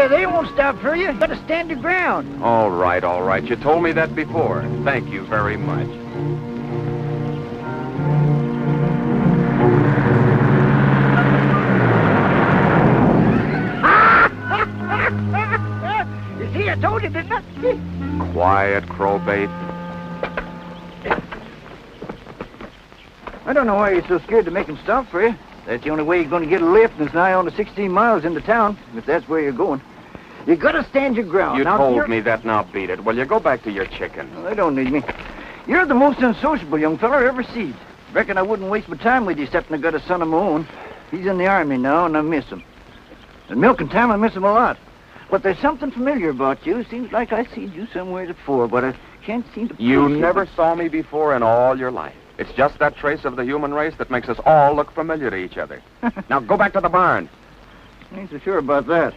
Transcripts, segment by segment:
they won't stop for you. You gotta stand your ground. All right, all right. You told me that before. Thank you very much. You see, I told you, didn't I? Quiet, crowbait. I don't know why you're so scared to make him stop for you. That's the only way you're going to get a lift, and it's nigh on to 16 miles into town, if that's where you're going. You gotta stand your ground. You now, told me that, now beat it. Well, you go back to your chicken. Well, they don't need me. You're the most unsociable young fella I ever seen. Reckon I wouldn't waste my time with you, except I got a son of my own. He's in the army now, and I miss him. And milking time, I miss him a lot. But there's something familiar about you. Seems like I seen you somewhere before, but I can't seem to... You never saw me before in all your life. It's just that trace of the human race that makes us all look familiar to each other. Now, go back to the barn. Ain't so sure about that.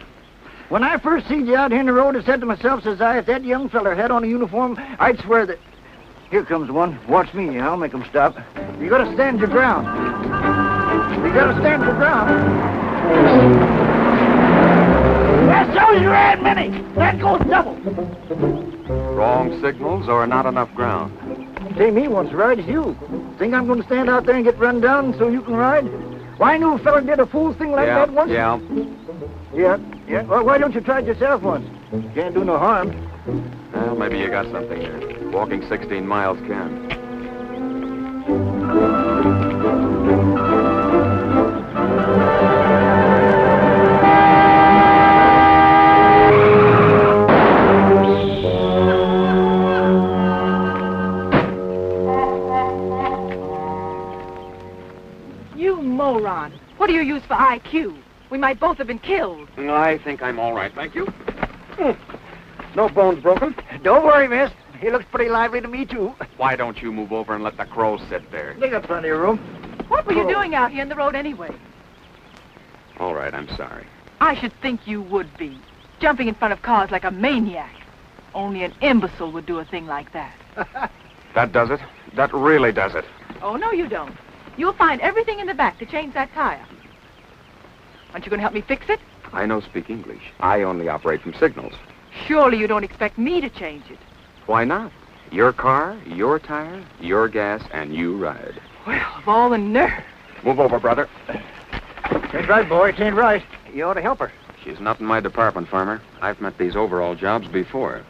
When I first seen you out here in the road, I said to myself, says I, if that young feller had on a uniform, I'd swear that... Here comes one. Watch me. I'll make him stop. You gotta stand your ground. You gotta stand your ground. That shows you ain't many. That goes double. Wrong signals or not enough ground? Say, me wants to ride as you. Think I'm going to stand out there and get run down so you can ride? Why, I knew a fella did a fool thing like that once. Yeah. Well, why don't you try it yourself once? Can't do no harm. Well, maybe you got something there. Walking 16 miles can. What do you use for IQ? We might both have been killed. I think I'm all right, thank you. No bones broken? Don't worry, miss. He looks pretty lively to me, too. Why don't you move over and let the crow sit there? They got plenty of room. What were you doing out here in the road anyway? All right, I'm sorry. I should think you would be. Jumping in front of cars like a maniac. Only an imbecile would do a thing like that. That does it. That really does it. Oh, no, you don't. You'll find everything in the back to change that tire. Aren't you going to help me fix it? I don't speak English. I only operate from signals. Surely you don't expect me to change it. Why not? Your car, your tire, your gas, and you ride. Well, of all the nerve. Move over, brother. Ain't right, boy. It ain't right. You ought to help her. She's not in my department, farmer. I've met these overall jobs before.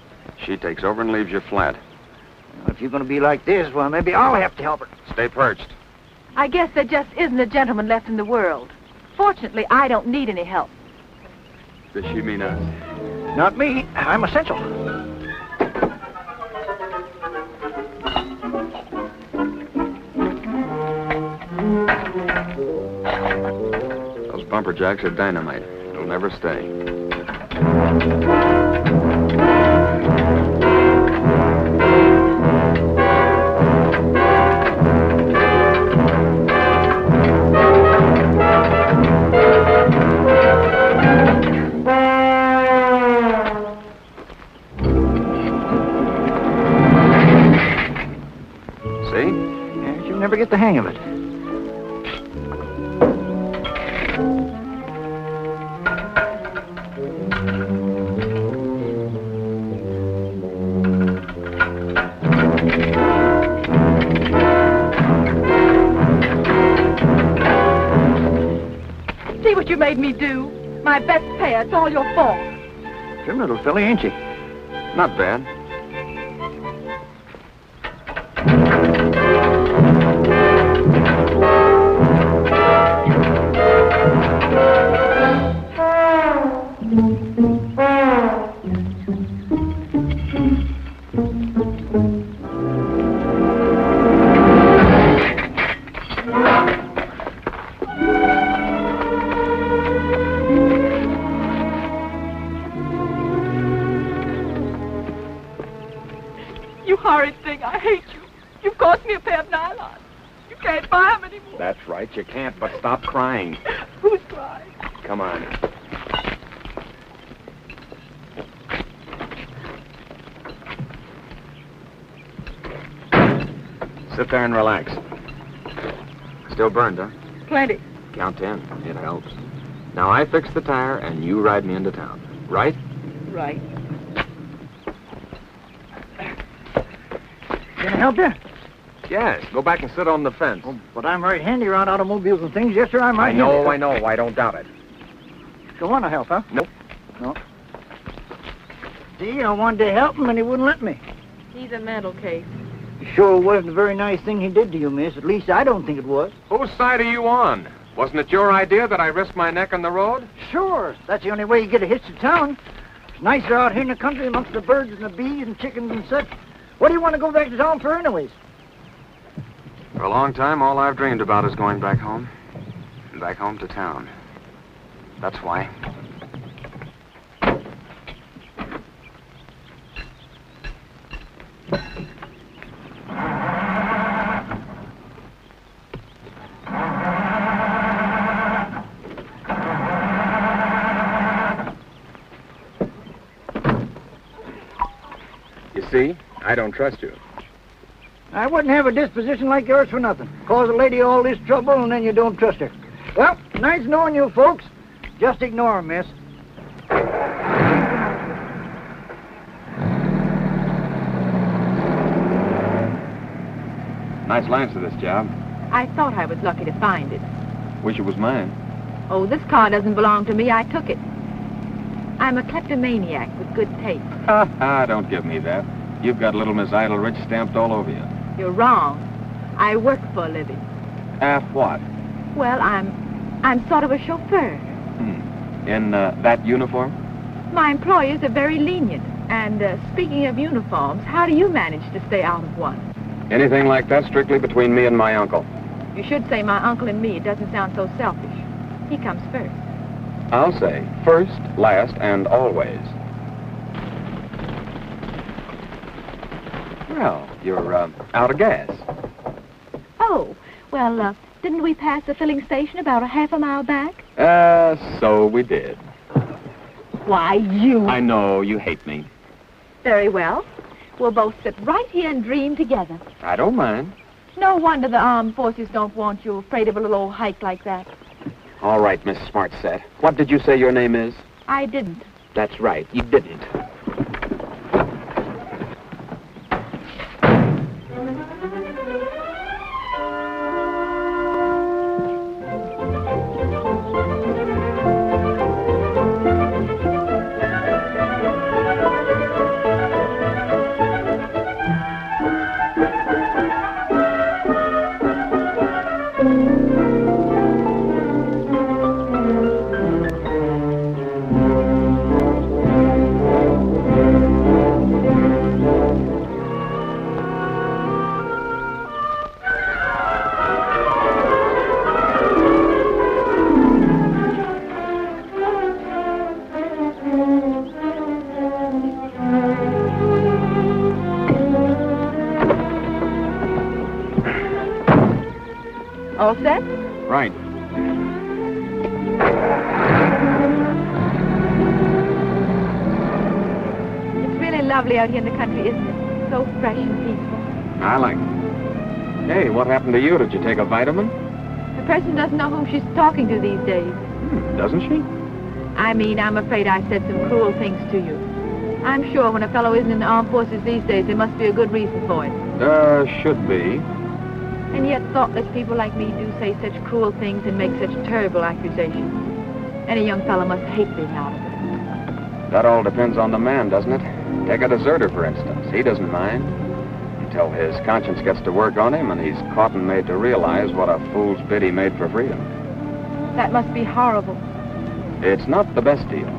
She takes over and leaves you flat. Well, if you're going to be like this, well, maybe I'll have to help her. Stay perched. I guess there just isn't a gentleman left in the world. Fortunately, I don't need any help. Does she mean us? Not me. I'm essential. Those bumper jacks are dynamite. It'll never stay. Never get the hang of it. See what you made me do? My best pair. It's all your fault. Trim little filly, ain't she? Not bad. You horrid thing, I hate you. You've cost me a pair of nylons. You can't buy them anymore. That's right, you can't, but stop crying. Who's crying? Come on. Sit there and relax. Still burned, huh? Plenty. Count 10. It helps. Now I fix the tire and you ride me into town. Right? Right. Can I help you? Yes. Go back and sit on the fence. Oh, but I'm right handy around automobiles and things. Yes, sir, I'm right I know, handy. I know. I don't doubt it. You want to help, huh? Nope. No. See, I wanted to help him, and he wouldn't let me. He's a mental case. It sure wasn't a very nice thing he did to you, miss. At least I don't think it was. Whose side are you on? Wasn't it your idea that I risk my neck on the road? Sure. That's the only way you get a hitch to town. It's nicer out here in the country amongst the birds and the bees and chickens and such. What do you want to go back to town for anyways? For a long time, all I've dreamed about is going back home. Back home to town. That's why. You see, I don't trust you. I wouldn't have a disposition like yours for nothing. Cause a lady all this trouble and then you don't trust her. Well, nice knowing you folks. Just ignore 'em, miss. Nice lines to this job. I thought I was lucky to find it. Wish it was mine. Oh, this car doesn't belong to me. I took it. I'm a kleptomaniac with good taste. Don't give me that. You've got Little Miss Idle-Rich stamped all over you. You're wrong. I work for a living. What? Well, I'm sort of a chauffeur. In that uniform? My employers are very lenient. And speaking of uniforms, how do you manage to stay out of one? Anything like that strictly between me and my uncle. You should say my uncle and me. It doesn't sound so selfish. He comes first. I'll say first, last, and always. Well, you're out of gas. Oh, well, didn't we pass the filling station about a half a mile back? So we did. Why, you... I know, you hate me. Very well. We'll both sit right here and dream together. I don't mind. No wonder the armed forces don't want you afraid of a little old hike like that. All right, Miss Smartset. What did you say your name is? I didn't. That's right, you didn't. All set? Right. It's really lovely out here in the country, isn't it? So fresh and peaceful. I like it. Hey, what happened to you? Did you take a vitamin? The person doesn't know whom she's talking to these days. Doesn't she? I mean, I'm afraid I said some cruel things to you. I'm sure when a fellow isn't in the armed forces these days, there must be a good reason for it. Should be. And yet thoughtless people like me do say such cruel things and make such terrible accusations. Any young fellow must hate being out of it. That all depends on the man, doesn't it? Take a deserter, for instance. He doesn't mind. Until his conscience gets to work on him and he's caught and made to realize what a fool's bid he made for freedom. That must be horrible. It's not the best deal.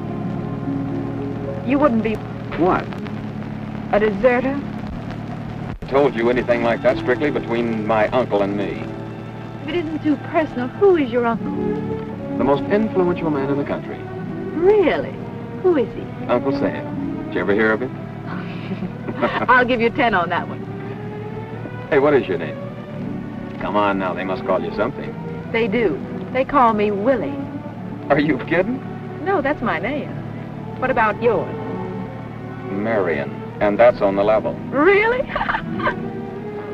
You wouldn't be What? a deserter? I told you anything like that strictly between my uncle and me. If it isn't too personal, who is your uncle? The most influential man in the country. Really? Who is he? Uncle Sam. Did you ever hear of him? I'll give you 10 on that one. Hey, what is your name? Come on now, they must call you something. They do. They call me Willie. Are you kidding? No, that's my name. What about yours? Marion. And that's on the level. Really?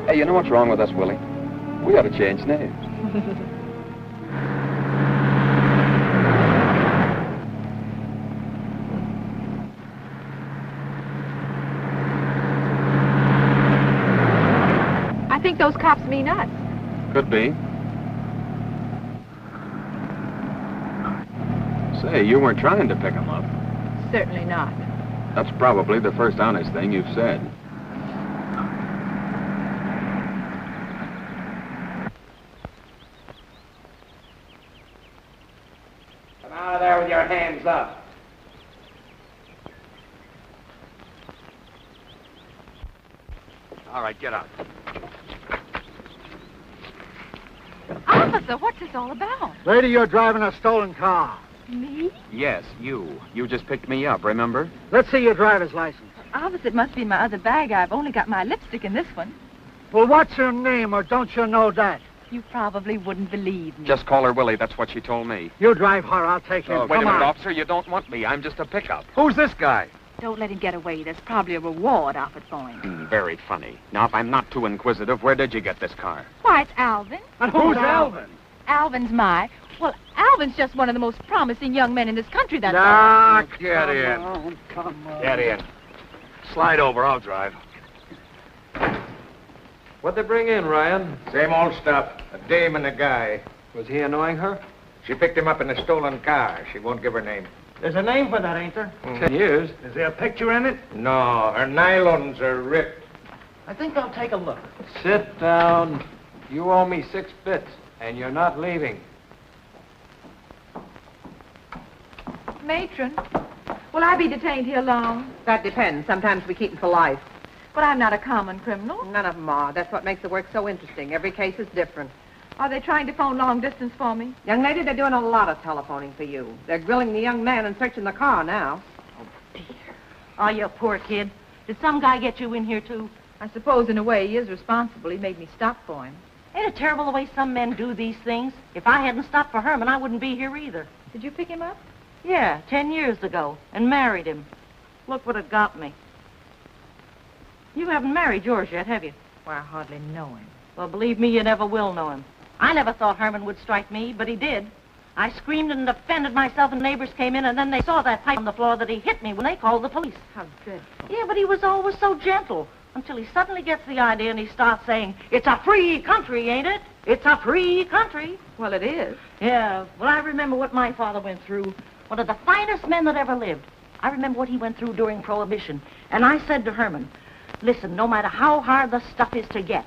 Hey, you know what's wrong with us, Willie? We ought to change names. think those cops mean us. Could be. Say, you weren't trying to pick him up. Certainly not. That's probably the first honest thing you've said. Come out of there with your hands up. All right, get out. Officer, what's this all about? Lady, you're driving a stolen car. Me? Yes, you. You just picked me up, remember? Let's see your driver's license. Officer, it must be in my other bag. I've only got my lipstick in this one. Well, what's your name, or don't you know that? You probably wouldn't believe me. Just call her Willie. That's what she told me. You drive her, I'll take him. Oh, wait a Come minute, on. officer. You don't want me. I'm just a pickup. Who's this guy? Don't let him get away. There's probably a reward offered for him. Very funny. Now, if I'm not too inquisitive, where did you get this car? Why, it's Alvin. And who's Alvin? Alvin's Well, Alvin's just one of the most promising young men in this country, that's all. Ah, Get in. Come on. Get in. Slide over, I'll drive. What'd they bring in, Ryan? Same old stuff. A dame and a guy. Was he annoying her? She picked him up in a stolen car. She won't give her name. There's a name for that, ain't there? 10 years. Is there a picture in it? No, her nylons are ripped. I think I'll take a look. Sit down. You owe me 6 bits, and you're not leaving. Matron, will I be detained here long? That depends. Sometimes we keep them for life. But I'm not a common criminal. None of them are. That's what makes the work so interesting. Every case is different. Are they trying to phone long distance for me? Young lady, they're doing a lot of telephoning for you. They're grilling the young man and searching the car now. Oh, you poor kid. Did some guy get you in here, too? I suppose in a way he is responsible. He made me stop for him. Ain't it terrible the way some men do these things? If I hadn't stopped for Herman, I wouldn't be here either. Did you pick him up? Yeah, 10 years ago, and married him. Look what it got me. You haven't married yours yet, have you? Well, I hardly know him. Well, believe me, you never will know him. I never thought Herman would strike me, but he did. I screamed and defended myself, and neighbors came in, and then they saw that pipe on the floor that he hit me when they called the police. How dreadful. Yeah, but he was always so gentle, until he suddenly gets the idea and he starts saying, "It's a free country, ain't it? It's a free country." Well, it is. Yeah, well, I remember what my father went through. One of the finest men that ever lived. I remember what he went through during Prohibition. And I said to Herman, "Listen, no matter how hard the stuff is to get,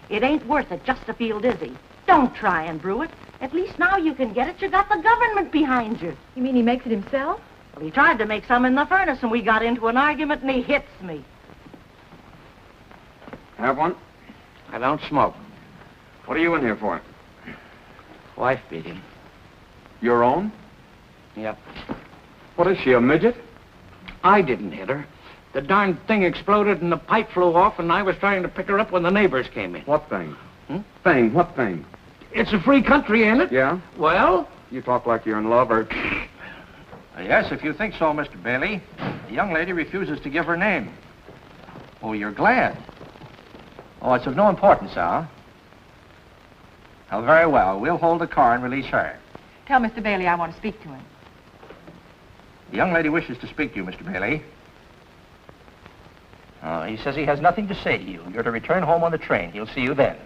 it ain't worth it just to feel dizzy. Don't try and brew it. At least now you can get it. You got the government behind you." You mean he makes it himself? Well, he tried to make some in the furnace, and we got into an argument, and he hits me. Have one? I don't smoke. What are you in here for? Wife beat him. Your own? Yep. What is she, a midget? I didn't hit her. The darn thing exploded and the pipe flew off, and I was trying to pick her up when the neighbors came in. What thing? Hmm? Thing, what thing? It's a free country, ain't it? Yeah? Well? You talk like you're in love, or... Yes, if you think so, Mr. Bailey. The young lady refuses to give her name. Oh, you're glad? Oh, it's of no importance, huh? Oh, very well. We'll hold the car and release her. Tell Mr. Bailey I want to speak to him. The young lady wishes to speak to you, Mr. Bailey. He says he has nothing to say to you. You're to return home on the train. He'll see you then.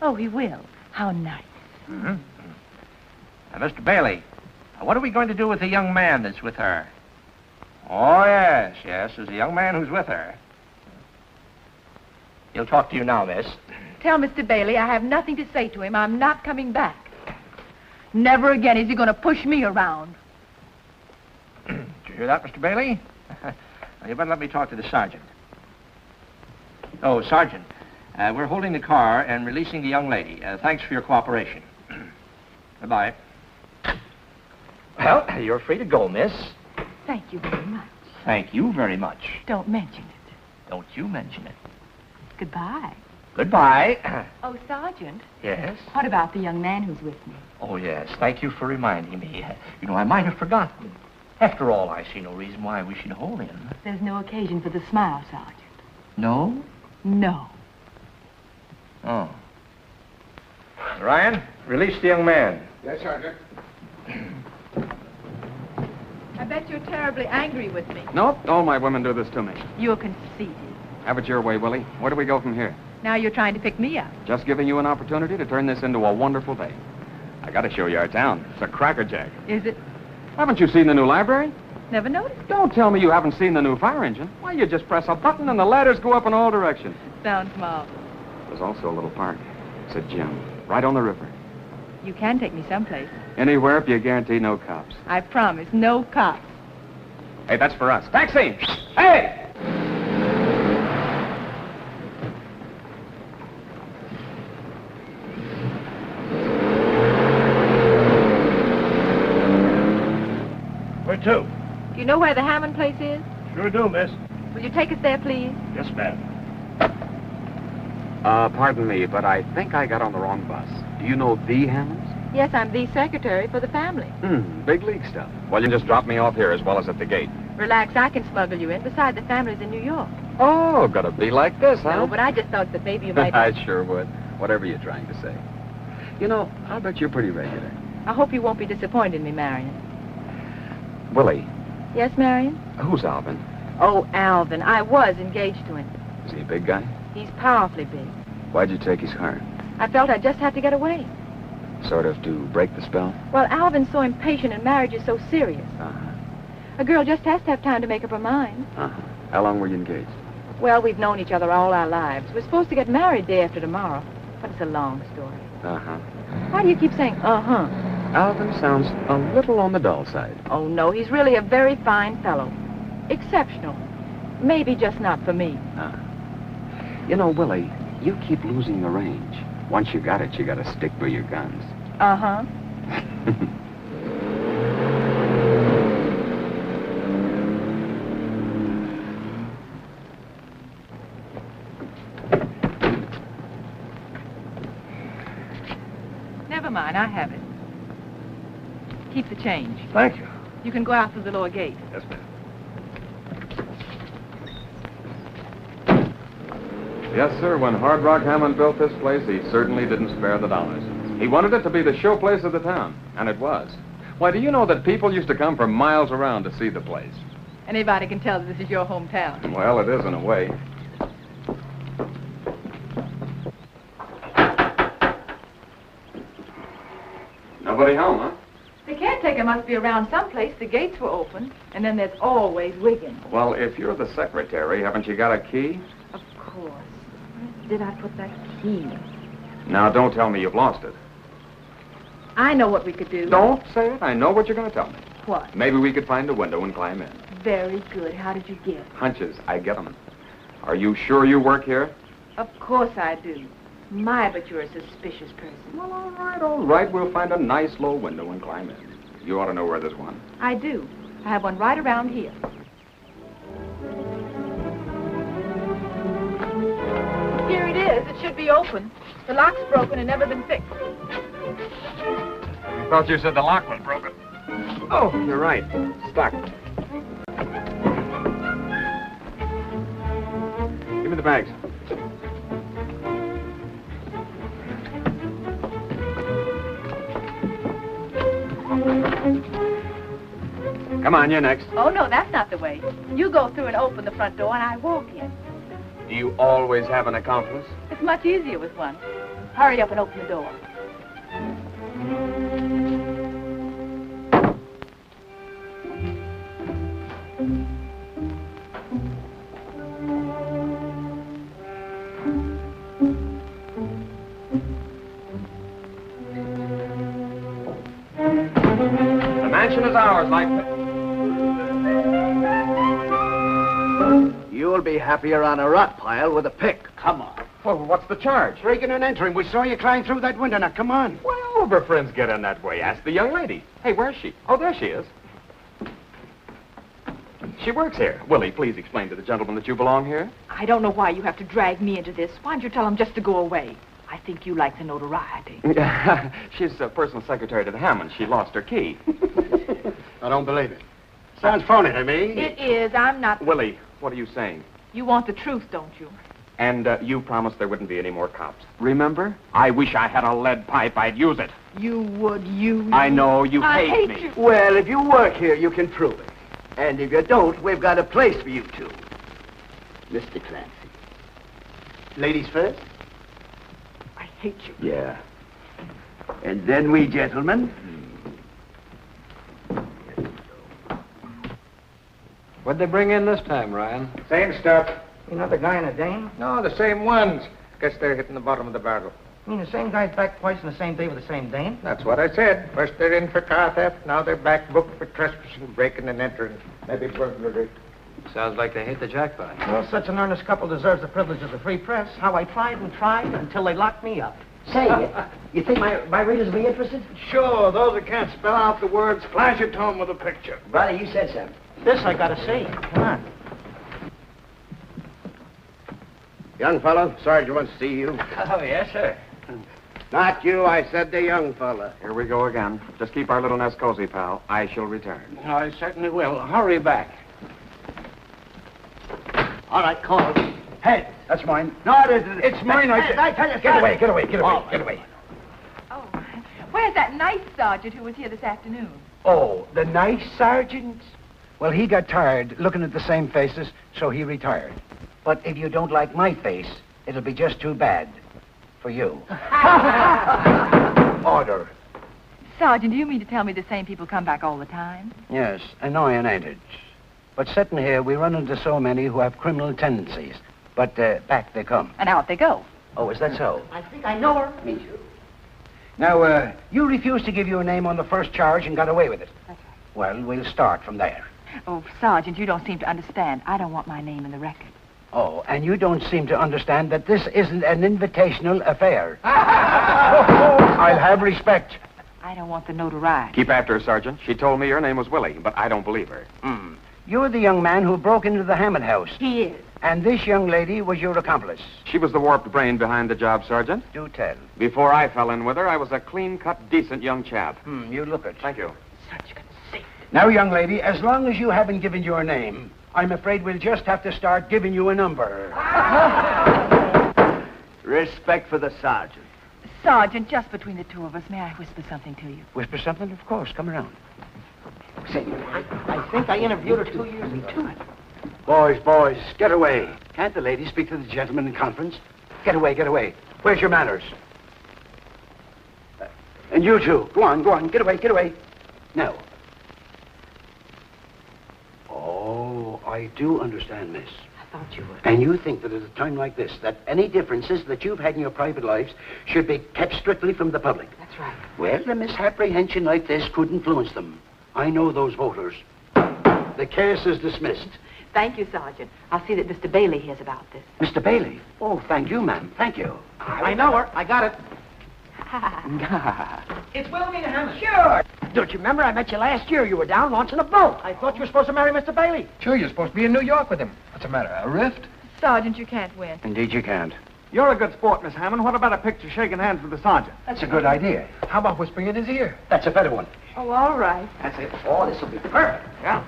Oh, he will. How nice. Mm-hmm. Now, Mr. Bailey, what are we going to do with the young man that's with her? Oh, yes, there's a young man who's with her. He'll talk to you now, miss. Tell Mr. Bailey I have nothing to say to him. I'm not coming back. Never again is he going to push me around. Did you hear that, Mr. Bailey? Now, you better let me talk to the sergeant. Oh, Sergeant, we're holding the car and releasing the young lady. Thanks for your cooperation. Goodbye. Well, you're free to go, miss. Thank you very much. Thank you very much. Don't mention it. Don't you mention it. Goodbye. Goodbye. Oh, Sergeant. Yes? What about the young man who's with me? Oh, yes. Thank you for reminding me. You know, I might have forgotten. After all, I see no reason why we should hold him. There's no occasion for the smile, Sergeant. No? No. Oh. Ryan, release the young man. Yes, Sergeant. I bet you're terribly angry with me. Nope, all my women do this to me. You're conceited. Have it your way, Willie. Where do we go from here? Now you're trying to pick me up. Just giving you an opportunity to turn this into a wonderful day. I got to show you our town. It's a crackerjack. Is it? Haven't you seen the new library? Never noticed. Don't tell me you haven't seen the new fire engine. Why, you just press a button and the ladders go up in all directions. Sounds marvelous. There's also a little park. It's a gym, right on the river. You can take me someplace. Anywhere if you guarantee no cops. I promise, no cops. Hey, that's for us. Taxi! Hey! Where to? Do you know where the Hammond place is? Sure do, miss. Will you take us there, please? Yes, ma'am. Pardon me, but I think I got on the wrong bus. Do you know the Hammonds? Yes, I'm the secretary for the family. Big league stuff. Well, you just drop me off here as well as at the gate. Relax, I can smuggle you in. Besides, the family's in New York. Oh, gotta be like this, huh? No, but I just thought that maybe you might... I sure would. Whatever you're trying to say. You know, I'll bet you're pretty regular. I hope you won't be disappointed in me, Marion. Willie, Yes, Marion? who's Alvin? Oh, Alvin. I was engaged to him. Is he a big guy? He's powerfully big. Why'd you take his heart? I felt I just had to get away. Sort of to break the spell? Well, Alvin's so impatient and marriage is so serious. Uh-huh. A girl just has to have time to make up her mind. Uh-huh. How long were you engaged? Well, we've known each other all our lives. We're supposed to get married day after tomorrow. But it's a long story. Uh-huh. Why do you keep saying, uh-huh? Alvin sounds a little on the dull side. Oh, no, he's really a very fine fellow. Exceptional. Maybe just not for me. You know, Willie, you keep losing the range. Once you got it, you gotta stick by your guns. Uh-huh. Never mind, I have it. Keep the change. Thank you. You can go out through the lower gate. Yes, ma'am. Yes, sir. When Hard Rock Hammond built this place, he certainly didn't spare the dollars. He wanted it to be the showplace of the town, and it was. Why, do you know that people used to come from miles around to see the place? Anybody can tell that this is your hometown. Well, it is in a way. Nobody home, huh? The caretaker must be around someplace. The gates were open, and then there's always Wiggins. Well, if you're the secretary, haven't you got a key? Of course. Where did I put that key? Now, don't tell me you've lost it. I know what we could do. Don't say it. I know what you're going to tell me. What? Maybe we could find a window and climb in. Very good. How did you guess? Hunches, I get them. Are you sure you work here? Of course I do. My, but you're a suspicious person. Well, all right. We'll find a nice low window and climb in. You ought to know where there's one. I do. I have one right around here. Here it is. It should be open. The lock's broken and never been fixed. I thought you said the lock was broken. Oh, you're right. Stuck. Give me the bags. Come on, you're next. Oh, no, that's not the way. You go through and open the front door, and I walk in. Do you always have an accomplice? It's much easier with one. Hurry up and open the door. The mansion is ours, like... You'll be happier on a rock pile with a pick. Come on. Well, what's the charge? Breaking and entering. We saw you climb through that window. Now, come on. Well, if her friends get in that way, ask the young lady. Hey, where's she? Oh, there she is. She works here. Willie, please explain to the gentleman that you belong here. I don't know why you have to drag me into this. Why don't you tell him just to go away? I think you like the notoriety. She's a personal secretary to the Hammonds. She lost her key. I don't believe it. Sounds phony to me. It is. I'm not... Willie, what are you saying? You want the truth, don't you? And you promised there wouldn't be any more cops. Remember? I wish I had a lead pipe. I'd use it. You would, you... I know. You I hate hate me. you. Well, if you work here, you can prove it. And if you don't, we've got a place for you two. Mr. Clancy. Ladies first? I hate you. Yeah. And then we gentlemen. What'd they bring in this time, Ryan? Same stuff. Another guy and a dame? No, the same ones. Guess they're hitting the bottom of the barrel. You mean the same guy's back twice on the same day with the same dame? That's what I said. First they're in for car theft, now they're back booked for trespassing, breaking and entering, maybe burglary. Sounds like they hit the jackpot. Well, such an earnest couple deserves the privilege of the free press. How I tried and tried until they locked me up. Say, you think my readers will be interested? Sure, those that can't spell out the words, flash it to them with a picture. Brother, you said so. This I gotta see. Come on. Young fellow, Sergeant wants to see you. Oh, yes, sir. Not you, I said the young fella. Here we go again. Just keep our little nest cozy, pal. I shall return. I certainly will. Hurry back. All right, call. Hey, that's mine. No, it isn't. It's mine, I said. I tell you, Get away, get away, get away, get away. Oh, where's that nice sergeant who was here this afternoon? Oh, the nice sergeant? Well, he got tired looking at the same faces, so he retired. But if you don't like my face, it'll be just too bad for you. Order. Sergeant, do you mean to tell me the same people come back all the time? Yes, annoying, ain't it? But sitting here, we run into so many who have criminal tendencies. But back they come. And out they go. Oh, is that so? I think I know her. Me too. Now, you refused to give your name on the first charge and got away with it. That's right. Well, we'll start from there. Oh, Sergeant, you don't seem to understand. I don't want my name in the record. Oh, and you don't seem to understand that this isn't an invitational affair. I'll have respect. I don't want the notoriety. Keep after her, Sergeant. She told me your name was Willie, but I don't believe her. You're the young man who broke into the Hammond house. He is. And this young lady was your accomplice. She was the warped brain behind the job, Sergeant. Do tell. Before I fell in with her, I was a clean-cut, decent young chap. You look it. Thank you. Such conceit. Now, young lady, as long as you haven't given your name, I'm afraid we'll just have to start giving you a number. Respect for the sergeant. Sergeant, just between the two of us, may I whisper something to you? Whisper something? Of course. Come around. Say, I think I interviewed her 2 years ago. Boys, get away. Can't the lady speak to the gentleman in conference? Get away, get away. Where's your manners? And you two, go on, get away. Now. Oh, I do understand, miss. I thought you would. And you think that at a time like this, that any differences that you've had in your private lives should be kept strictly from the public. That's right. Well, a misapprehension like this could influence them. I know those voters. The case is dismissed. Thank you, Sergeant. I'll see that Mr. Bailey hears about this. Mr. Bailey? Oh, thank you, ma'am. Thank you. I know her. I got it. It's Wilhelmina Hammond. Sure. Don't you remember I met you last year? You were down launching a boat. I thought you were supposed to marry Mr. Bailey. Sure, you're supposed to be in New York with him. What's the matter, a rift? Sergeant, you can't win. Indeed you can't. You're a good sport, Miss Hammond. What about a picture shaking hands with the sergeant? That's a good idea. How about whispering in his ear? That's a better one. Oh, all right. That's it. Oh, this will be perfect. Yeah.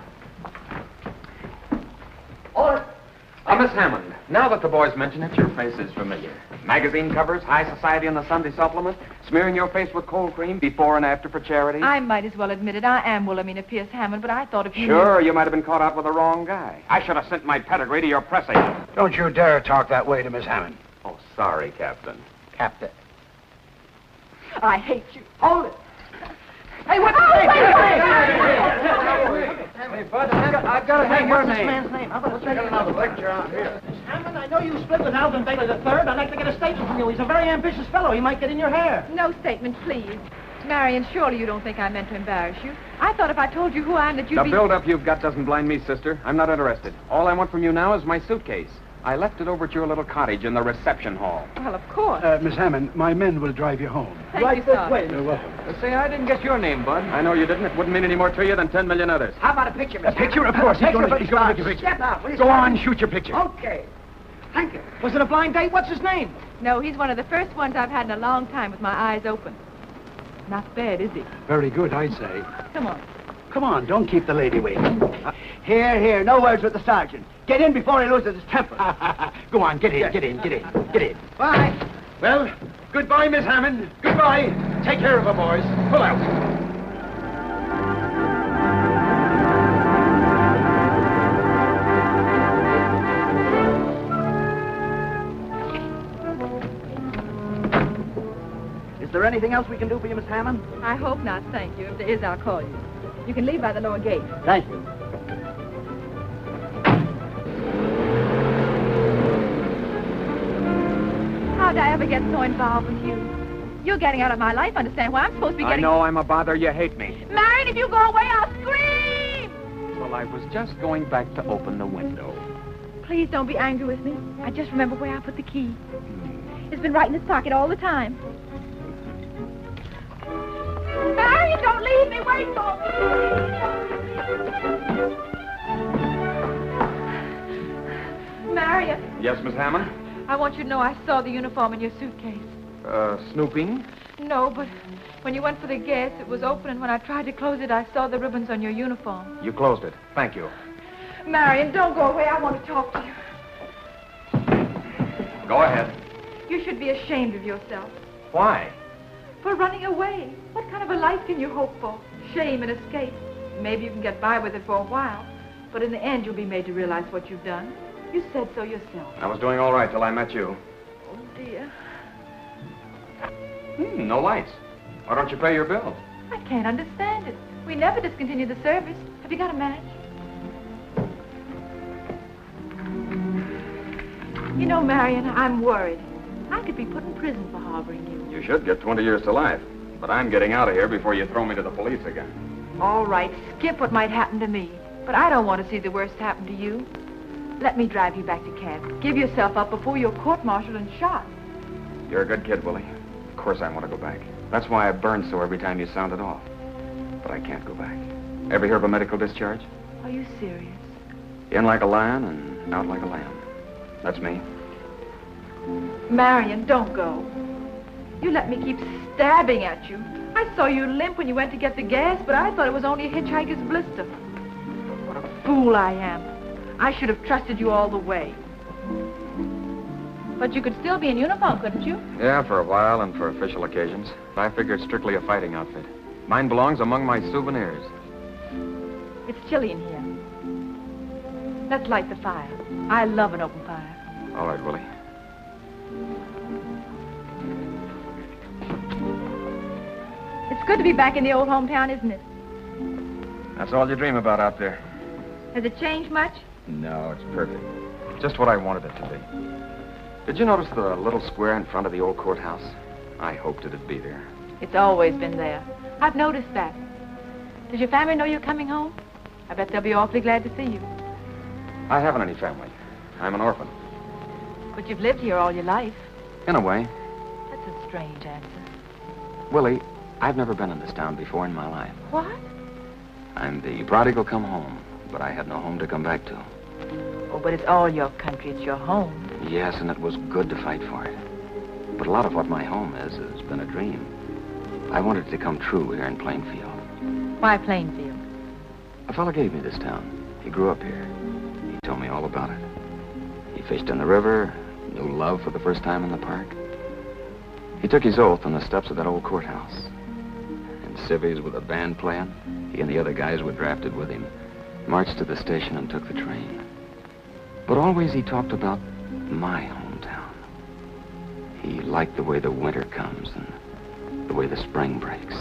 Miss Hammond, now that the boys mention it, your face is familiar. Magazine covers, high society in the Sunday supplement, smearing your face with cold cream before and after for charity. I might as well admit it. I am Wilhelmina Pierce Hammond, but I thought if you... Sure, you might have been caught out with the wrong guy. I should have sent my pedigree to your press agent. Don't you dare talk that way to Miss Hammond. Oh, sorry, Captain. Captain. I hate you. Hold it. Hey, what... Hey, Bud, I've got to have your What's this name. man's name? How about let's get Another picture out here. Miss Hammond, I know you split with Alvin Bailey III. I'd like to get a statement from you. He's a very ambitious fellow. He might get in your hair. No statement, please. Marion, surely you don't think I meant to embarrass you. I thought if I told you who I am that you'd The be... build-up you've got doesn't blind me, sister. I'm not interested. All I want from you now is my suitcase. I left it over at your little cottage in the reception hall. Well, of course. Miss Hammond, my men will drive you home. Thank you, Sergeant. You're welcome. Say, I didn't get your name, Bud. I know you didn't. It wouldn't mean any more to you than 10 million others. How about a picture, Miss A picture, of course. He's going to make your picture. Step out, will you? Go on, shoot your picture. Okay. Thank you. Was it a blind date? What's his name? No, he's one of the first ones I've had in a long time with my eyes open. Not bad, is he? Very good, I'd say. Come on. Come on, don't keep the lady waiting. Here. No words with the sergeant. Get in before he loses his temper. Go on, get in. Bye. Well, goodbye, Miss Hammond. Goodbye. Take care of her, boys. Pull out. Anything else we can do for you, Miss Hammond? I hope not, thank you. If there is, I'll call you. You can leave by the lower gate. Thank you. How'd I ever get so involved with you? You're getting out of my life, understand why I'm supposed to be I getting... know I'm a bother. You hate me. Marion, if you go away, I'll scream! Well, I was just going back to open the window. Please don't be angry with me. I just remember where I put the key. It's been right in his pocket all the time. Marion, don't leave me. Wait for me. Marion. Yes, Miss Hammond? I want you to know I saw the uniform in your suitcase. Snooping? No, but when you went for the gas, it was open, and when I tried to close it, I saw the ribbons on your uniform. You closed it. Thank you. Marion, don't go away. I want to talk to you. Go ahead. You should be ashamed of yourself. Why? For running away. What kind of a life can you hope for? Shame and escape. Maybe you can get by with it for a while, but in the end, you'll be made to realize what you've done. You said so yourself. I was doing all right till I met you. Oh, dear. No lights. Why don't you pay your bill? I can't understand it. We never discontinued the service. Have you got a match? You know, Marion, I'm worried. I could be put in prison for harboring you. You should get 20 years to life. But I'm getting out of here before you throw me to the police again. All right, skip what might happen to me. But I don't want to see the worst happen to you. Let me drive you back to camp. Give yourself up before you're court-martialed and shot. You're a good kid, Willie. Of course I want to go back. That's why I burn so every time you sound it off. But I can't go back. Ever hear of a medical discharge? Are you serious? In like a lion and out like a lamb. That's me. Marion, don't go. You let me keep stabbing at you. I saw you limp when you went to get the gas, but I thought it was only a hitchhiker's blister. What a fool I am. I should have trusted you all the way. But you could still be in uniform, couldn't you? Yeah, for a while and for official occasions. I figured strictly a fighting outfit. Mine belongs among my souvenirs. It's chilly in here. Let's light the fire. I love an open fire. All right, Willie. It's good to be back in the old hometown, isn't it? That's all you dream about out there. Has it changed much? No, it's perfect. Just what I wanted it to be. Did you notice the little square in front of the old courthouse? I hoped it'd be there. It's always been there. I've noticed that. Does your family know you're coming home? I bet they'll be awfully glad to see you. I haven't any family. I'm an orphan. But you've lived here all your life. In a way. That's a strange answer. Willie, I've never been in this town before in my life. What? I'm the prodigal come home, but I had no home to come back to. Oh, but it's all your country. It's your home. Yes, and it was good to fight for it. But a lot of what my home is has been a dream. I wanted it to come true here in Plainfield. Why Plainfield? A fella gave me this town. He grew up here. He told me all about it. He fished in the river, knew love for the first time in the park. He took his oath on the steps of that old courthouse. In civvies with a band playing, he and the other guys were drafted with him, marched to the station and took the train. But always he talked about my hometown. He liked the way the winter comes and the way the spring breaks.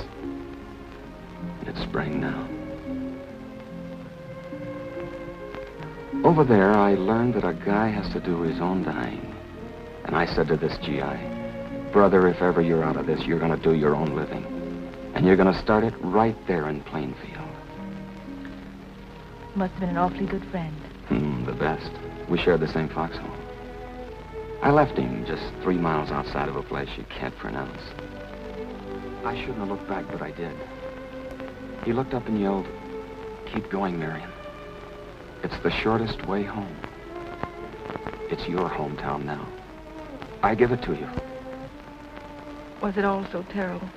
And it's spring now. Over there, I learned that a guy has to do his own dying. And I said to this GI, brother, if ever you're out of this, you're going to do your own living. And you're going to start it right there in Plainfield. Must have been an awfully good friend. The best. We shared the same foxhole. I left him just 3 miles outside of a place you can't pronounce. I shouldn't have looked back, but I did. He looked up and yelled, "Keep going, Marion. It's the shortest way home. It's your hometown now. I give it to you." Was it all so terrible?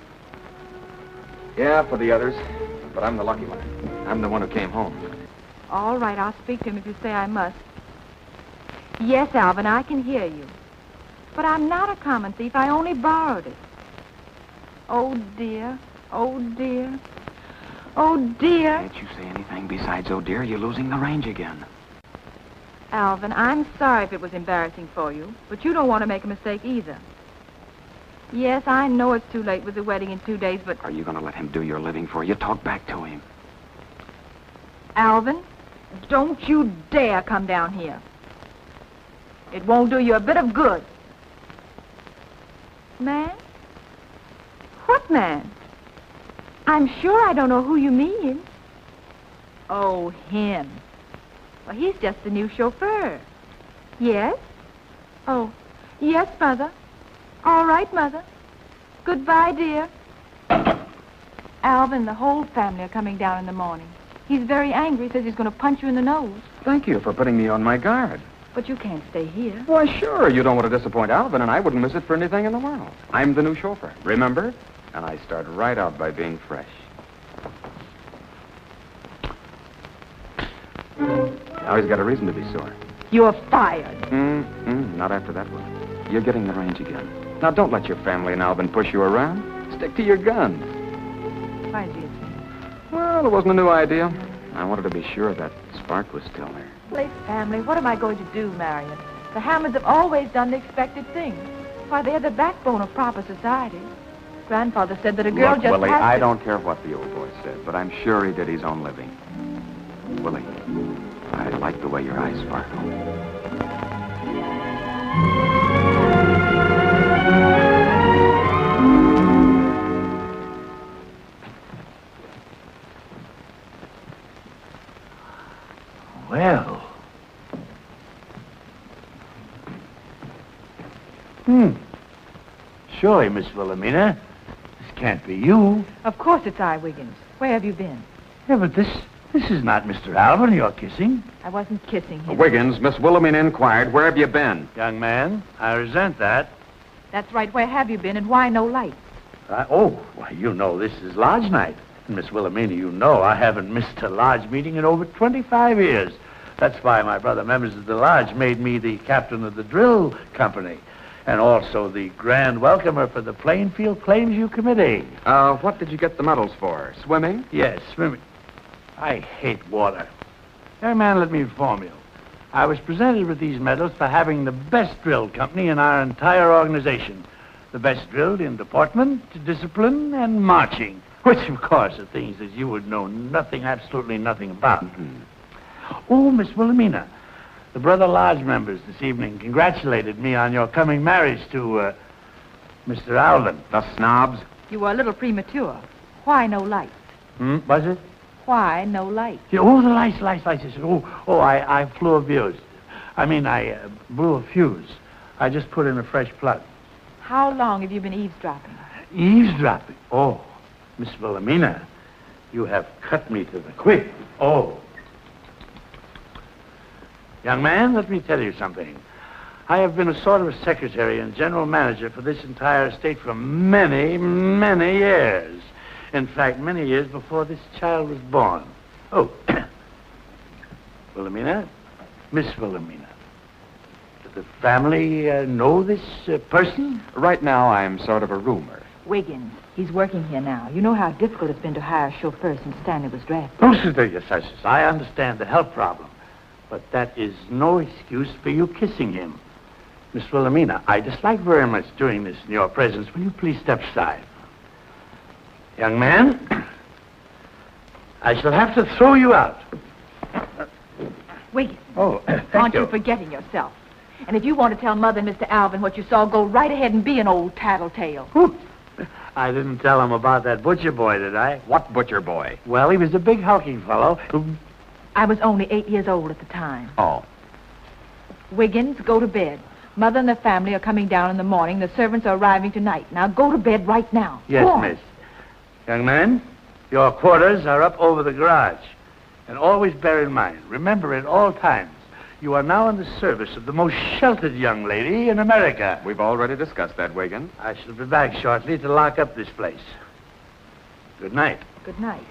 Yeah, for the others. But I'm the lucky one. I'm the one who came home. All right, I'll speak to him if you say I must. Yes, Alvin, I can hear you. But I'm not a common thief. I only borrowed it. Oh, dear. Oh, dear. Oh, dear. Can't you say anything besides, "Oh, dear"? You're losing the range again. Alvin, I'm sorry if it was embarrassing for you, but you don't want to make a mistake either. Yes, I know it's too late with the wedding in 2 days, but... Are you going to let him do your living for you? Talk back to him. Alvin, don't you dare come down here. It won't do you a bit of good. Man? What man? I'm sure I don't know who you mean. Oh, him. Well, he's just the new chauffeur. Yes? Oh, yes, Mother. All right, Mother. Goodbye, dear. Alvin, the whole family are coming down in the morning. He's very angry, says he's going to punch you in the nose. Thank you for putting me on my guard. But you can't stay here. Why, sure. You don't want to disappoint Alvin, and I wouldn't miss it for anything in the world. I'm the new chauffeur, remember? And I start right out by being fresh. Now he's got a reason to be sore. You're fired. Not after that one. You're getting the range again. Now, don't let your family and Alvin push you around. Stick to your guns. Why do you think? Well, it wasn't a new idea. I wanted to be sure that spark was still there. Late family, what am I going to do, Marion? The Hammonds have always done the expected things. Why, they're the backbone of proper society. Grandfather said that a girl Look, just Willie, has to... I don't care what the old boy said, but I'm sure he did his own living. Willie, I like the way your eyes sparkle. Well. Surely, Miss Wilhelmina, this can't be you. Of course it's I, Wiggins. Where have you been? Yeah, but this is not Mr. Alvin you're kissing. I wasn't kissing him. Wiggins, Miss Wilhelmina inquired, where have you been? Young man, I resent that. That's right. Where have you been, and why no light? Why, you know this is lodge night. And Miss Wilhelmina, you know I haven't missed a lodge meeting in over 25 years. That's why my brother members of the lodge made me the captain of the drill company, and also the grand welcomer for the Plainfield Plainview Committee. What did you get the medals for? Swimming? Yes, swimming. I hate water. Young man, let me inform you. I was presented with these medals for having the best drill company in our entire organization. The best drilled in deportment, discipline, and marching, which, of course, are things that you would know nothing, absolutely nothing about. Oh, Miss Wilhelmina, the Brother Lodge members this evening congratulated me on your coming marriage to, Mr. Alvin. The snobs? You were a little premature. Why no light? Was it? Why no light? Yeah, oh, the lights. I blew a fuse. I blew a fuse. I just put in a fresh plug. How long have you been eavesdropping? Eavesdropping? Oh, Miss Wilhelmina, you have cut me to the quick. Oh. Young man, let me tell you something. I have been a sort of a secretary and general manager for this entire estate for many, many years. In fact, many years before this child was born. Oh, Wilhelmina, Miss Wilhelmina, does the family know this person? Right now, I'm sort of a rumor. Wiggins, he's working here now. You know how difficult it's been to hire a chauffeur since Stanley was drafted. Oh, yes, I understand the health problem. But that is no excuse for you kissing him. Miss Wilhelmina, I dislike very much doing this in your presence. Will you please step aside? Young man, I shall have to throw you out. Wiggins. Oh, Aren't you forgetting yourself? And if you want to tell Mother and Mr. Alvin what you saw, go right ahead and be an old tattletale. I didn't tell him about that butcher boy, did I? What butcher boy? Well, he was a big hulking fellow. I was only 8 years old at the time. Oh. Wiggins, go to bed. Mother and the family are coming down in the morning. The servants are arriving tonight. Now go to bed right now. Yes, miss. Young man, your quarters are up over the garage. And always bear in mind, remember at all times, you are now in the service of the most sheltered young lady in America. We've already discussed that, Wiggins. I shall be back shortly to lock up this place. Good night. Good night.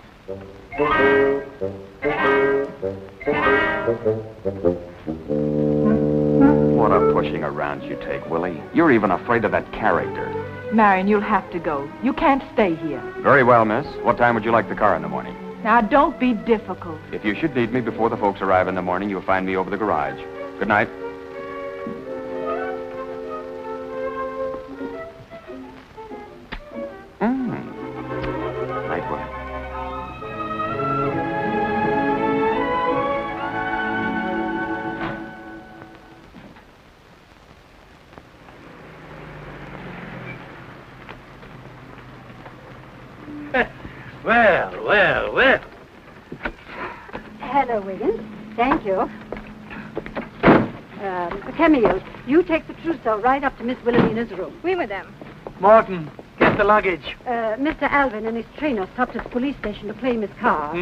What a pushing around you take, Willie. You're even afraid of that character. Marion, you'll have to go. You can't stay here. Very well, miss. What time would you like the car in the morning? Now, don't be difficult. If you should need me before the folks arrive in the morning, you'll find me over the garage. Good night. Well, well, well. Hello, Wiggins. Thank you. Camille, you take the trousseau right up to Miss Wilhelmina's room. Oui, madame. Morton, get the luggage. Mr. Alvin and his trainer stopped at the police station to claim his car.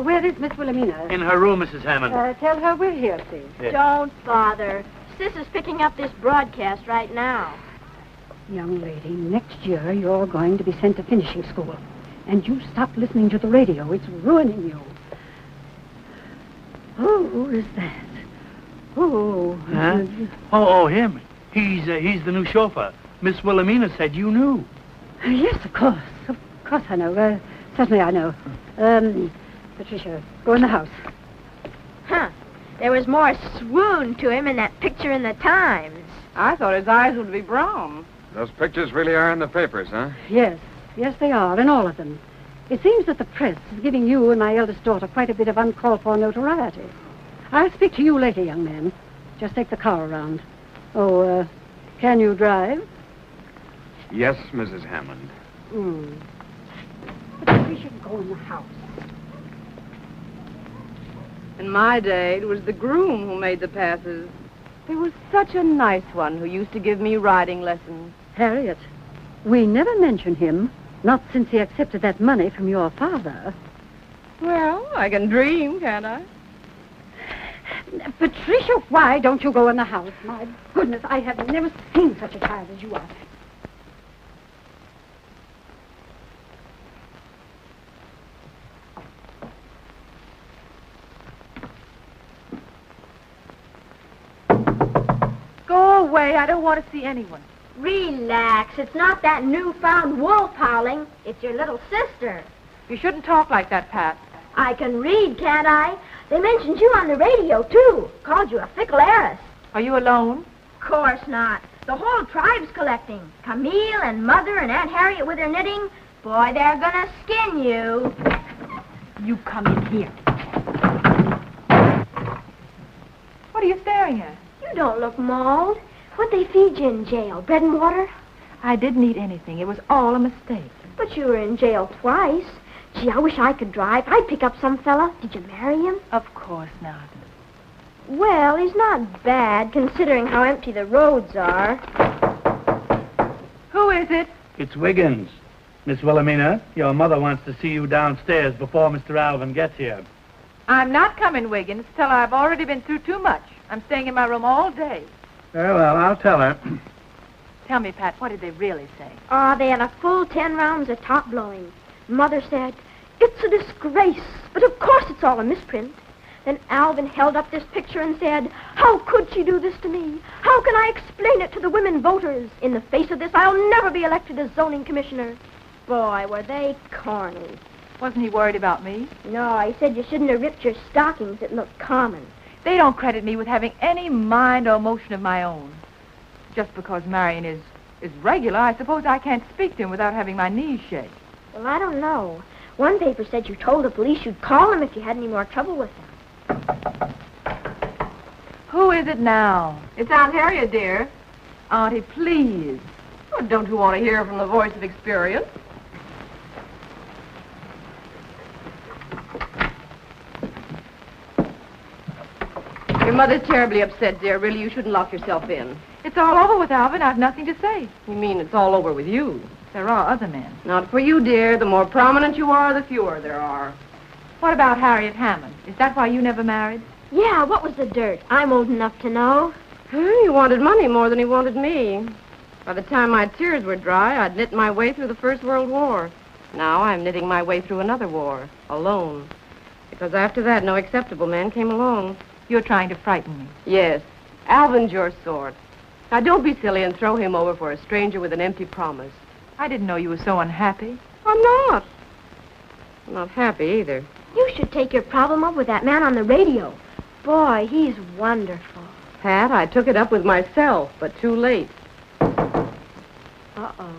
Where is Miss Wilhelmina? In her room, Mrs. Hammond. Tell her we're here, please. Yes. Don't bother. Sis is picking up this broadcast right now. Young lady, next year you're going to be sent to finishing school. And you stop listening to the radio. It's ruining you. Who is that? Oh. Huh? Oh, him. He's the new chauffeur. Miss Wilhelmina said you knew. Yes, of course. Of course I know. Certainly I know. Patricia, go in the house. Huh. There was more swoon to him in that picture in the Times. I thought his eyes would be brown. Those pictures really are in the papers, huh? Yes. Yes, they are, and all of them. It seems that the press is giving you and my eldest daughter quite a bit of uncalled-for notoriety. I'll speak to you later, young man. Just take the car around. Oh, can you drive? Yes, Mrs. Hammond. But we should go in the house. In my day, it was the groom who made the passes. He was such a nice one who used to give me riding lessons. Harriet, we never mention him, not since he accepted that money from your father. Well, I can dream, can't I? Patricia, why don't you go in the house? My goodness, I have never seen such a child as you are. Go away. I don't want to see anyone. Relax. It's not that newfound wolf howling. It's your little sister. You shouldn't talk like that, Pat. I can read, can't I? They mentioned you on the radio, too. Called you a fickle heiress. Are you alone? Course not. The whole tribe's collecting. Camille and Mother and Aunt Harriet with her knitting. Boy, they're gonna skin you. You come in here. What are you staring at? You don't look mauled. What'd they feed you in jail? Bread and water? I didn't eat anything. It was all a mistake. But you were in jail twice. Gee, I wish I could drive. I'd pick up some fella. Did you marry him? Of course not. Well, he's not bad, considering how empty the roads are. Who is it? It's Wiggins. Miss Wilhelmina, your mother wants to see you downstairs before Mr. Alvin gets here. I'm not coming, Wiggins, till I've already been through too much. I'm staying in my room all day. Very well, I'll tell her. Tell me, Pat, what did they really say? Oh, they had a full 10 rounds of top blowing. Mother said, "It's a disgrace, but of course it's all a misprint." Then Alvin held up this picture and said, "How could she do this to me? How can I explain it to the women voters? In the face of this, I'll never be elected as zoning commissioner." Boy, were they corny. Wasn't he worried about me? No, he said you shouldn't have ripped your stockings. It looked common. They don't credit me with having any mind or emotion of my own. Just because Marion is regular, I suppose I can't speak to him without having my knees shake. Well, I don't know. One paper said you told the police you'd call him if you had any more trouble with him. Who is it now? It's Aunt Harriet, dear. Auntie, please. Well, don't you want to hear from the voice of experience? Your mother's terribly upset, dear. Really, you shouldn't lock yourself in. It's all over with Alvin. I've nothing to say. You mean it's all over with you? There are other men. Not for you, dear. The more prominent you are, the fewer there are. What about Harriet Hammond? Is that why you never married? Yeah, what was the dirt? I'm old enough to know. He wanted money more than he wanted me. By the time my tears were dry, I'd knit my way through the First World War. Now I'm knitting my way through another war, alone. Because after that, no acceptable man came along. You're trying to frighten me. Yes. Alvin's your sort. Now, don't be silly and throw him over for a stranger with an empty promise. I didn't know you were so unhappy. I'm not. I'm not happy either. You should take your problem up with that man on the radio. Boy, he's wonderful. Pat, I took it up with myself, but too late. Uh-oh.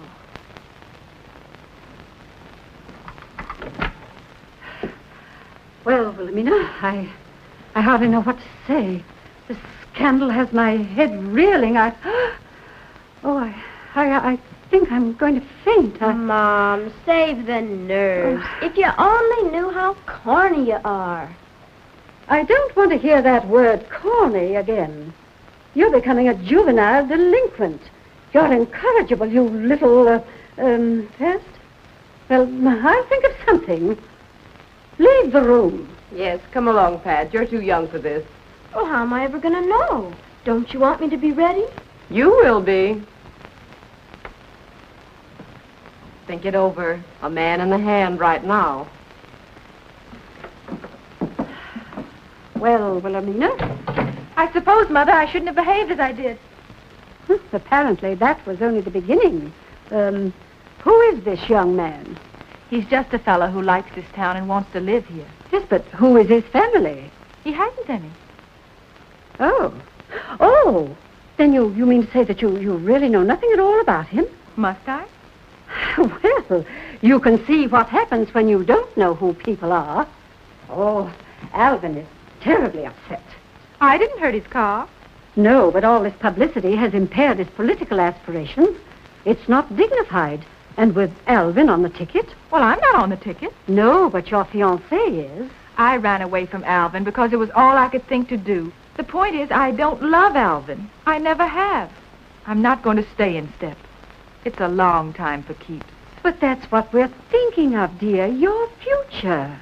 Well, Wilhelmina, I hardly know what to say. This scandal has my head reeling. I think I'm going to faint. Mom, save the nerves. If you only knew how corny you are. I don't want to hear that word corny again. You're becoming a juvenile delinquent. You're incorrigible, you little, pest. Well, I'll think of something. Leave the room. Yes, come along, Pat. You're too young for this. Well, how am I ever going to know? Don't you want me to be ready? You will be. Think it over. A man in the hand right now. Well, Wilhelmina? I suppose, Mother, I shouldn't have behaved as I did. Apparently, that was only the beginning. Who is this young man? He's just a fellow who likes this town and wants to live here. Yes, but who is his family? He hasn't any. Oh. Oh! Then you mean to say that you really know nothing at all about him? Must I? Well, you can see what happens when you don't know who people are. Oh, Alvin is terribly upset. I didn't hurt his car. No, but all this publicity has impaired his political aspirations. It's not dignified. And with Alvin on the ticket? Well, I'm not on the ticket. No, but your fiancé is. I ran away from Alvin because it was all I could think to do. The point is, I don't love Alvin. I never have. I'm not going to stay in step. It's a long time for keeps. But that's what we're thinking of, dear. Your future.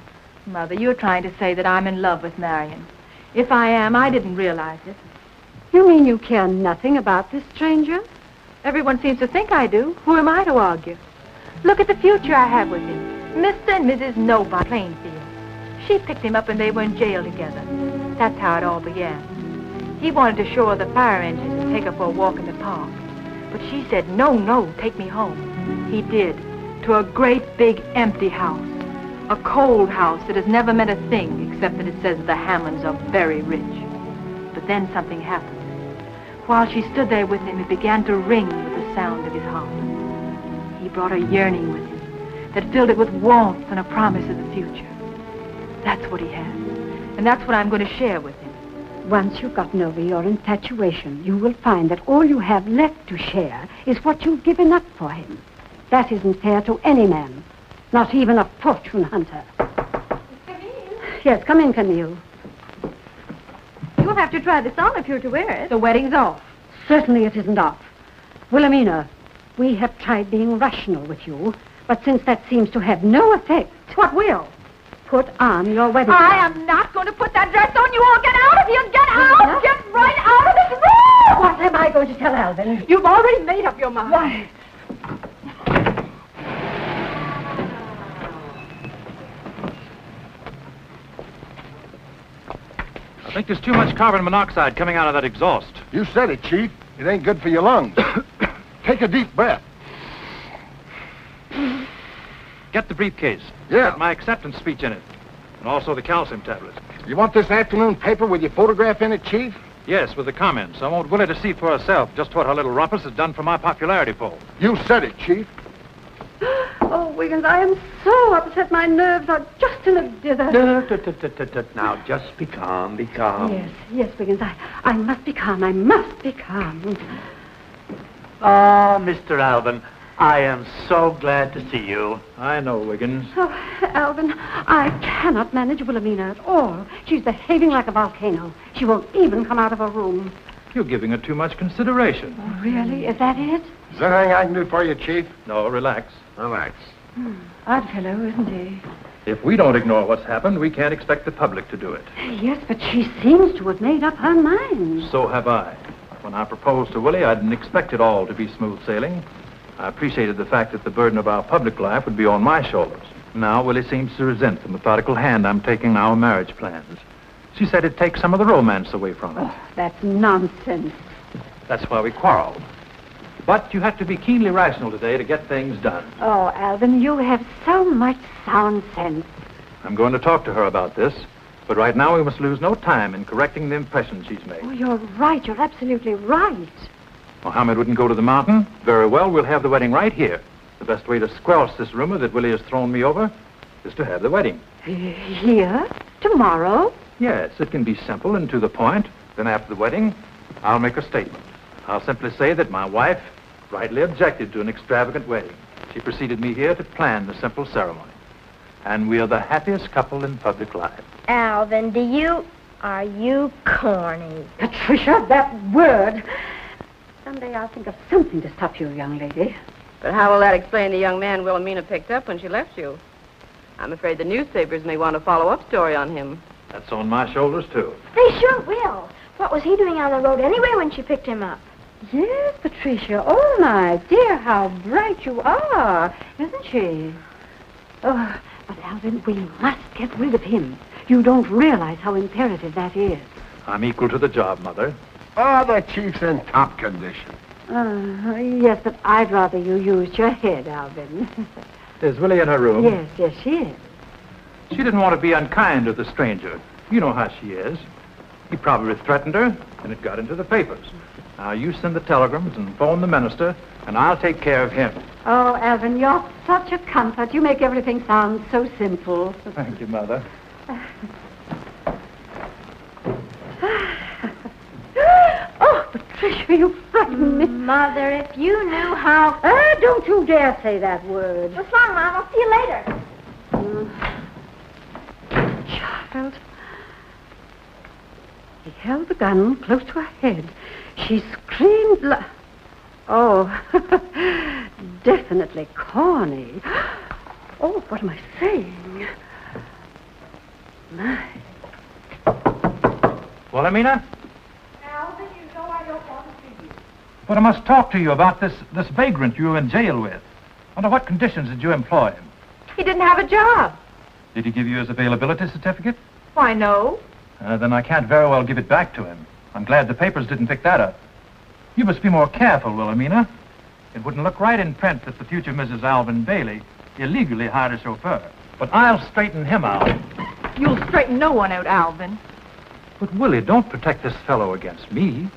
Mother, you're trying to say that I'm in love with Marion. If I am, I didn't realize it. You mean you care nothing about this stranger? Everyone seems to think I do. Who am I to argue? Look at the future I have with him. Mr. and Mrs. Nobody Plainfield. She picked him up and they were in jail together. That's how it all began. He wanted to show her the fire engines and take her for a walk in the park. But she said, no, take me home. He did, to a great big empty house. A cold house that has never meant a thing except that it says the Hammonds are very rich. But then something happened. While she stood there with him, it began to ring with the sound of his heart. He brought a yearning with him that filled it with warmth and a promise of the future. That's what he has. And that's what I'm going to share with him. Once you've gotten over your infatuation, you will find that all you have left to share is what you've given up for him. That isn't fair to any man, not even a fortune hunter. Yes, come in, Camille. You'll have to try this on if you're to wear it. The wedding's off. Certainly it isn't off. Wilhelmina, we have tried being rational with you, but since that seems to have no effect, what will? Put on your wedding dress. I am not going to put that dress on. You all get out of here. Get out. Get right out of this room. What am I going to tell Alvin? You've already made up your mind. Why? I think there's too much carbon monoxide coming out of that exhaust. You said it, Chief. It ain't good for your lungs. Take a deep breath. Get the briefcase. Yeah. Get my acceptance speech in it. And also the calcium tablets. You want this afternoon paper with your photograph in it, Chief? Yes, with the comments. I want Willie to see for herself just what her little rumpus has done for my popularity poll. You said it, Chief. Oh, Wiggins, I am so upset. My nerves are just in a dither. Now, just be calm, be calm. Yes, Wiggins, I must be calm. I must be calm. Ah, Mr. Alvin, I am so glad to see you. I know, Wiggins. Oh, Alvin, I cannot manage Wilhelmina at all. She's behaving like a volcano. She won't even come out of her room. You're giving her too much consideration. Oh, really? Is that it? Is there anything I can do for you, Chief? No, relax. Relax. Odd fellow, isn't he? If we don't ignore what's happened, we can't expect the public to do it. Yes, but she seems to have made up her mind. So have I. When I proposed to Willie, I didn't expect it all to be smooth sailing. I appreciated the fact that the burden of our public life would be on my shoulders. Now, Willie seems to resent the methodical hand I'm taking our marriage plans. She said it takes some of the romance away from it. Oh, that's nonsense. That's why we quarreled. But you have to be keenly rational today to get things done. Oh, Alvin, you have so much sound sense. I'm going to talk to her about this, but right now we must lose no time in correcting the impression she's made. Oh, you're right. You're absolutely right. Mohammed wouldn't go to the mountain. Very well, we'll have the wedding right here. The best way to squelch this rumor that Willie has thrown me over is to have the wedding. Here? Tomorrow? Yes, it can be simple and to the point. Then after the wedding, I'll make a statement. I'll simply say that my wife rightly objected to an extravagant wedding. She preceded me here to plan the simple ceremony. And we are the happiest couple in public life. Alvin, are you corny? Patricia, that word. Someday I'll think of something to stop you, young lady. But how will that explain the young man Wilhelmina picked up when she left you? I'm afraid the newspapers may want a follow-up story on him. That's on my shoulders, too. They sure will. What was he doing on the road anyway when she picked him up? Yes, Patricia. Oh, my dear, how bright you are, isn't she? Oh, but Alvin, we must get rid of him. You don't realize how imperative that is. I'm equal to the job, Mother. Oh, the chief's in top condition. Yes, but I'd rather you used your head, Alvin. Is Willie in her room? Yes, she is. She didn't want to be unkind to the stranger. You know how she is. He probably threatened her, and it got into the papers. Now, you send the telegrams and phone the minister, and I'll take care of him. Oh, Alvin, you're such a comfort. You make everything sound so simple. Thank you, Mother. Oh, Patricia, you frightened me. Mother, if you knew how... Don't you dare say that word. What's wrong, Mom? I'll see you later. Child. He held the gun close to her head. She screamed Oh, definitely corny. Oh, what am I saying? My. Wilhelmina? Alvin, you know I don't want to see you. But I must talk to you about this vagrant you were in jail with. Under what conditions did you employ him? He didn't have a job. Did he give you his availability certificate? Why, no. Then I can't very well give it back to him. I'm glad the papers didn't pick that up. You must be more careful, Wilhelmina. It wouldn't look right in print that the future Mrs. Alvin Bailey illegally hired a chauffeur. But I'll straighten him out. You'll straighten no one out, Alvin. But, Willie, don't protect this fellow against me.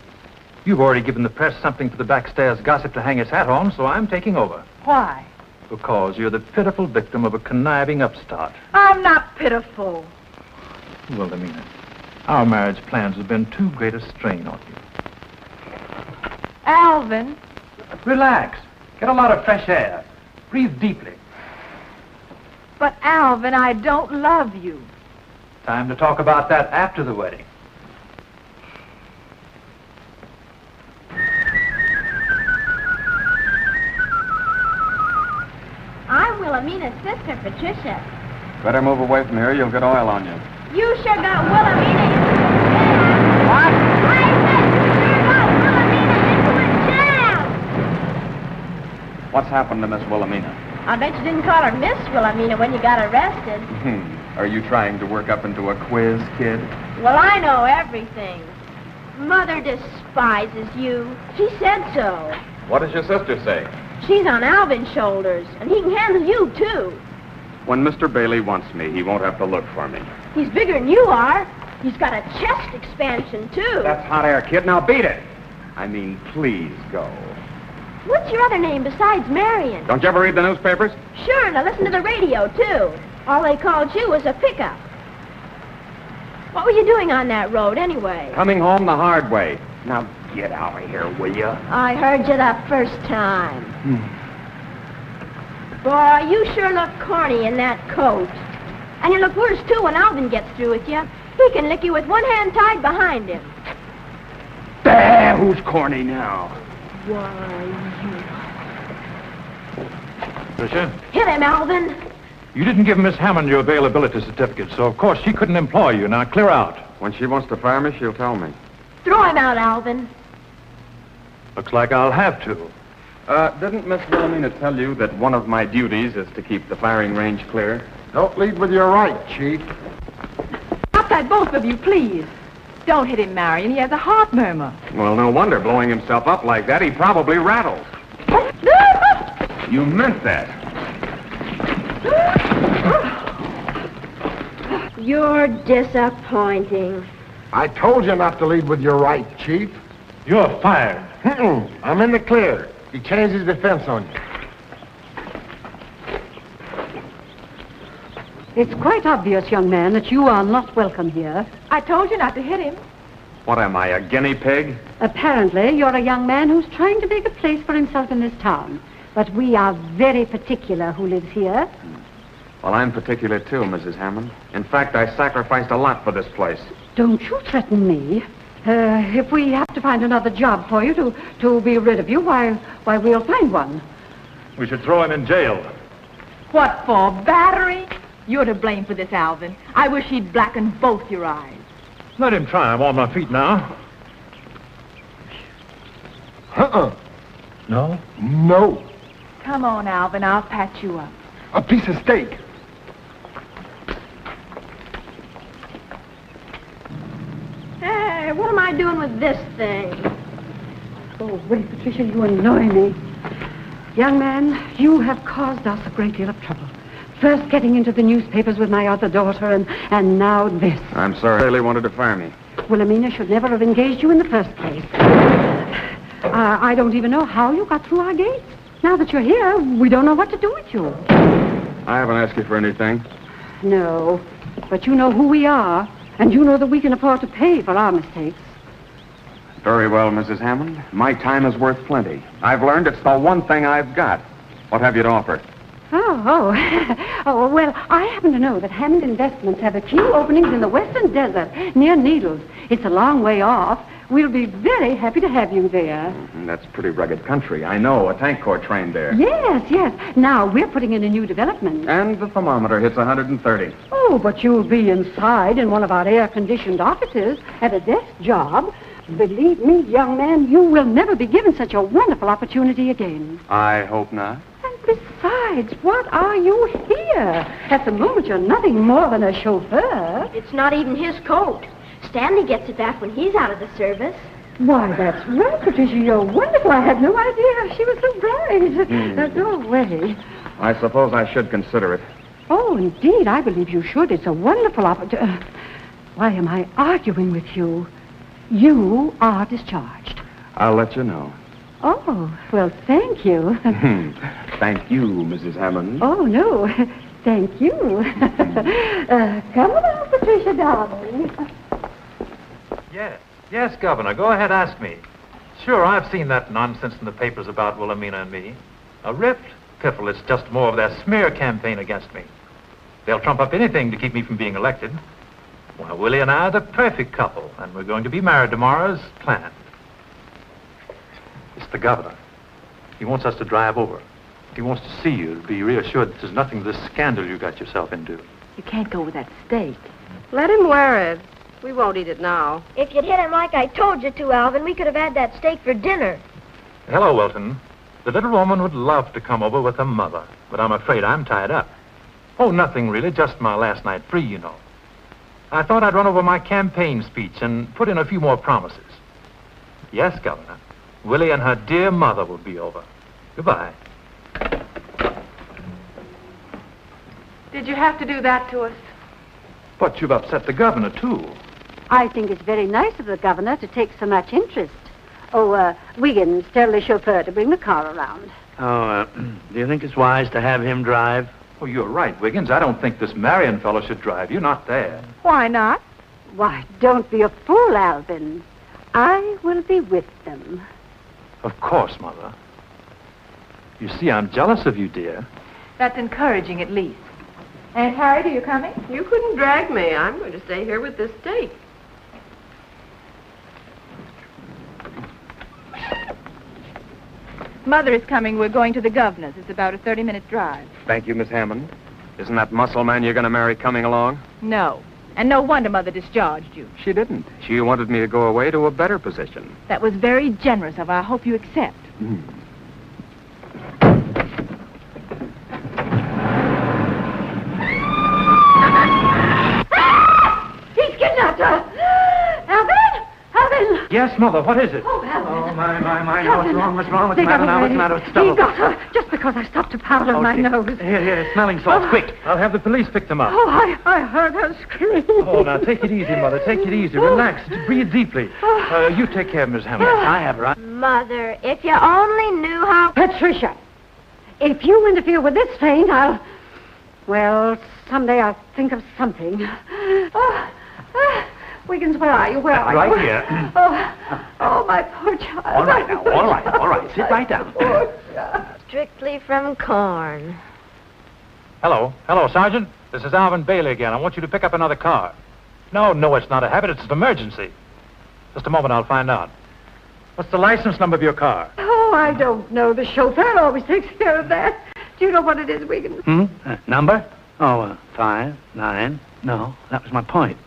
You've already given the press something for the backstairs gossip to hang its hat on, so I'm taking over. Why? Because you're the pitiful victim of a conniving upstart. I'm not pitiful. Wilhelmina, our marriage plans have been too great a strain on you. Alvin. Relax. Get a lot of fresh air. Breathe deeply. But, Alvin, I don't love you. Time to talk about that after the wedding. I'm Wilhelmina's sister, Patricia. Better move away from here. You'll get oil on you. You sure got Wilhelmina into a jam. What? I said you sure got Wilhelmina into a jam. What's happened to Miss Wilhelmina? I bet you didn't call her Miss Wilhelmina when you got arrested. Are you trying to work up into a quiz, kid? Well, I know everything. Mother despises you. She said so. What does your sister say? She's on Alvin's shoulders, and he can handle you, too. When Mr. Bailey wants me, he won't have to look for me. He's bigger than you are. He's got a chest expansion, too. That's hot air, kid. Now beat it. I mean, please go. What's your other name besides Marion? Don't you ever read the newspapers? Sure, and I listen to the radio, too. All they called you was a pickup. What were you doing on that road, anyway? Coming home the hard way. Now get out of here, will you? I heard you the first time. Boy, you sure look corny in that coat. And you look worse, too, when Alvin gets through with you. He can lick you with one hand tied behind him. There, who's corny now? Why, Tricia? Hit him, Alvin. You didn't give Miss Hammond your availability certificate, so of course she couldn't employ you. Now clear out. When she wants to fire me, she'll tell me. Throw him out, Alvin. Looks like I'll have to. Didn't Miss Wilhelmina tell you that one of my duties is to keep the firing range clear? Don't lead with your right, Chief. Stop that, both of you, please. Don't hit him, Marion. He has a heart murmur. Well, no wonder, blowing himself up like that, he probably rattled. You meant that. You're disappointing. I told you not to lead with your right, Chief. You're fired. I'm in the clear. He changed his defense on you. It's quite obvious, young man, that you are not welcome here. I told you not to hit him. What am I, a guinea pig? Apparently, you're a young man who's trying to make a place for himself in this town. But we are very particular who lives here. Well, I'm particular too, Mrs. Hammond. In fact, I sacrificed a lot for this place. Don't you threaten me. If we have to find another job for you to be rid of you, why, we'll find one. We should throw him in jail. What for? Battery? You're to blame for this, Alvin. I wish he'd blackened both your eyes. Let him try. I'm on my feet now. No? No. Come on, Alvin. I'll patch you up. A piece of steak. Hey, what am I doing with this thing? Oh, wait, Patricia, you annoy me. Young man, you have caused us a great deal of trouble. First getting into the newspapers with my other daughter, and now this. I'm sorry. They really wanted to fire me. Wilhelmina should never have engaged you in the first place. I don't even know how you got through our gates. Now that you're here, we don't know what to do with you. I haven't asked you for anything. No, but you know who we are, and you know that we can afford to pay for our mistakes. Very well, Mrs. Hammond. My time is worth plenty. I've learned it's the one thing I've got. What have you to offer? Oh, well, I happen to know that Hammond Investments have a few openings in the western desert near Needles. It's a long way off. We'll be very happy to have you there. That's pretty rugged country. I know. A tank corps trained there. Yes. Now, we're putting in a new development. And the thermometer hits 130. Oh, but you'll be inside in one of our air-conditioned offices at a desk job. Believe me, young man, you will never be given such a wonderful opportunity again. I hope not. Besides, what are you here? At the moment, you're nothing more than a chauffeur. It's not even his coat. Stanley gets it back when he's out of the service. Why, that's right, Patricia. You're wonderful. I had no idea she was so bright. Go away. I suppose I should consider it. Oh, indeed, I believe you should. It's a wonderful opportunity. Why am I arguing with you? You are discharged. I'll let you know. Oh, well, thank you. Thank you, Mrs. Hammond. Oh, no. Thank you. Come along, Patricia, darling. Yes, Governor. Go ahead, ask me. Sure, I've seen that nonsense in the papers about Wilhelmina and me. A rift? Piffle, it's just more of their smear campaign against me. They'll trump up anything to keep me from being elected. Why, Willie and I are the perfect couple, and we're going to be married tomorrow as planned. It's the governor. He wants us to drive over. He wants to see you, to be reassured that there's nothing to this scandal you got yourself into. You can't go with that steak. Let him wear it. We won't eat it now. If you'd hit him like I told you to, Alvin, we could have had that steak for dinner. Hello, Wilton. The little woman would love to come over with her mother, but I'm afraid I'm tied up. Oh, nothing really, just my last night free, you know. I thought I'd run over my campaign speech and put in a few more promises. Yes, Governor. Willie and her dear mother will be over. Goodbye. Did you have to do that to us? But you've upset the governor, too. I think it's very nice of the governor to take so much interest. Oh, Wiggins, tell the chauffeur to bring the car around. Oh, do you think it's wise to have him drive? Oh, you're right, Wiggins. I don't think this Marion fellow should drive. You're not there. Why not? Why, don't be a fool, Alvin. I will be with them. Of course, Mother. You see, I'm jealous of you, dear. That's encouraging, at least. Aunt Harriet, are you coming? You couldn't drag me. I'm going to stay here with this steak. Mother is coming. We're going to the governor's. It's about a 30-minute drive. Thank you, Miss Hammond. Isn't that muscle man you're going to marry coming along? No. And no wonder Mother discharged you. She didn't. She wanted me to go away to a better position. That was very generous of her. I hope you accept. He's kidnapped her! Alvin! Alvin! Yes, Mother, what is it? Oh, Alvin. Oh, my. What's wrong? What's the They matter got now? away. What's the matter? He got her just because I stopped to powder my nose. Here, smelling salts, quick. I'll have the police pick them up. Oh, I heard her scream. Oh, now, take it easy, Mother. Take it easy. Relax. Breathe deeply. You take care of Miss Hammond. I have her. Mother, if you only knew how... Patricia, if you interfere with this faint, Well, someday I'll think of something. Wiggins, where are you? Where are Right you? here. Oh, my poor child. All right now, all right. Sit right down. Strictly from corn. Hello, Sergeant. This is Alvin Bailey again. I want you to pick up another car. No, it's not a habit. It's an emergency. Just a moment, I'll find out. What's the license number of your car? Oh, I don't know. The chauffeur always takes care of that. Do you know what it is, Wiggins? Number? Oh, 5, 9. No, that was my point.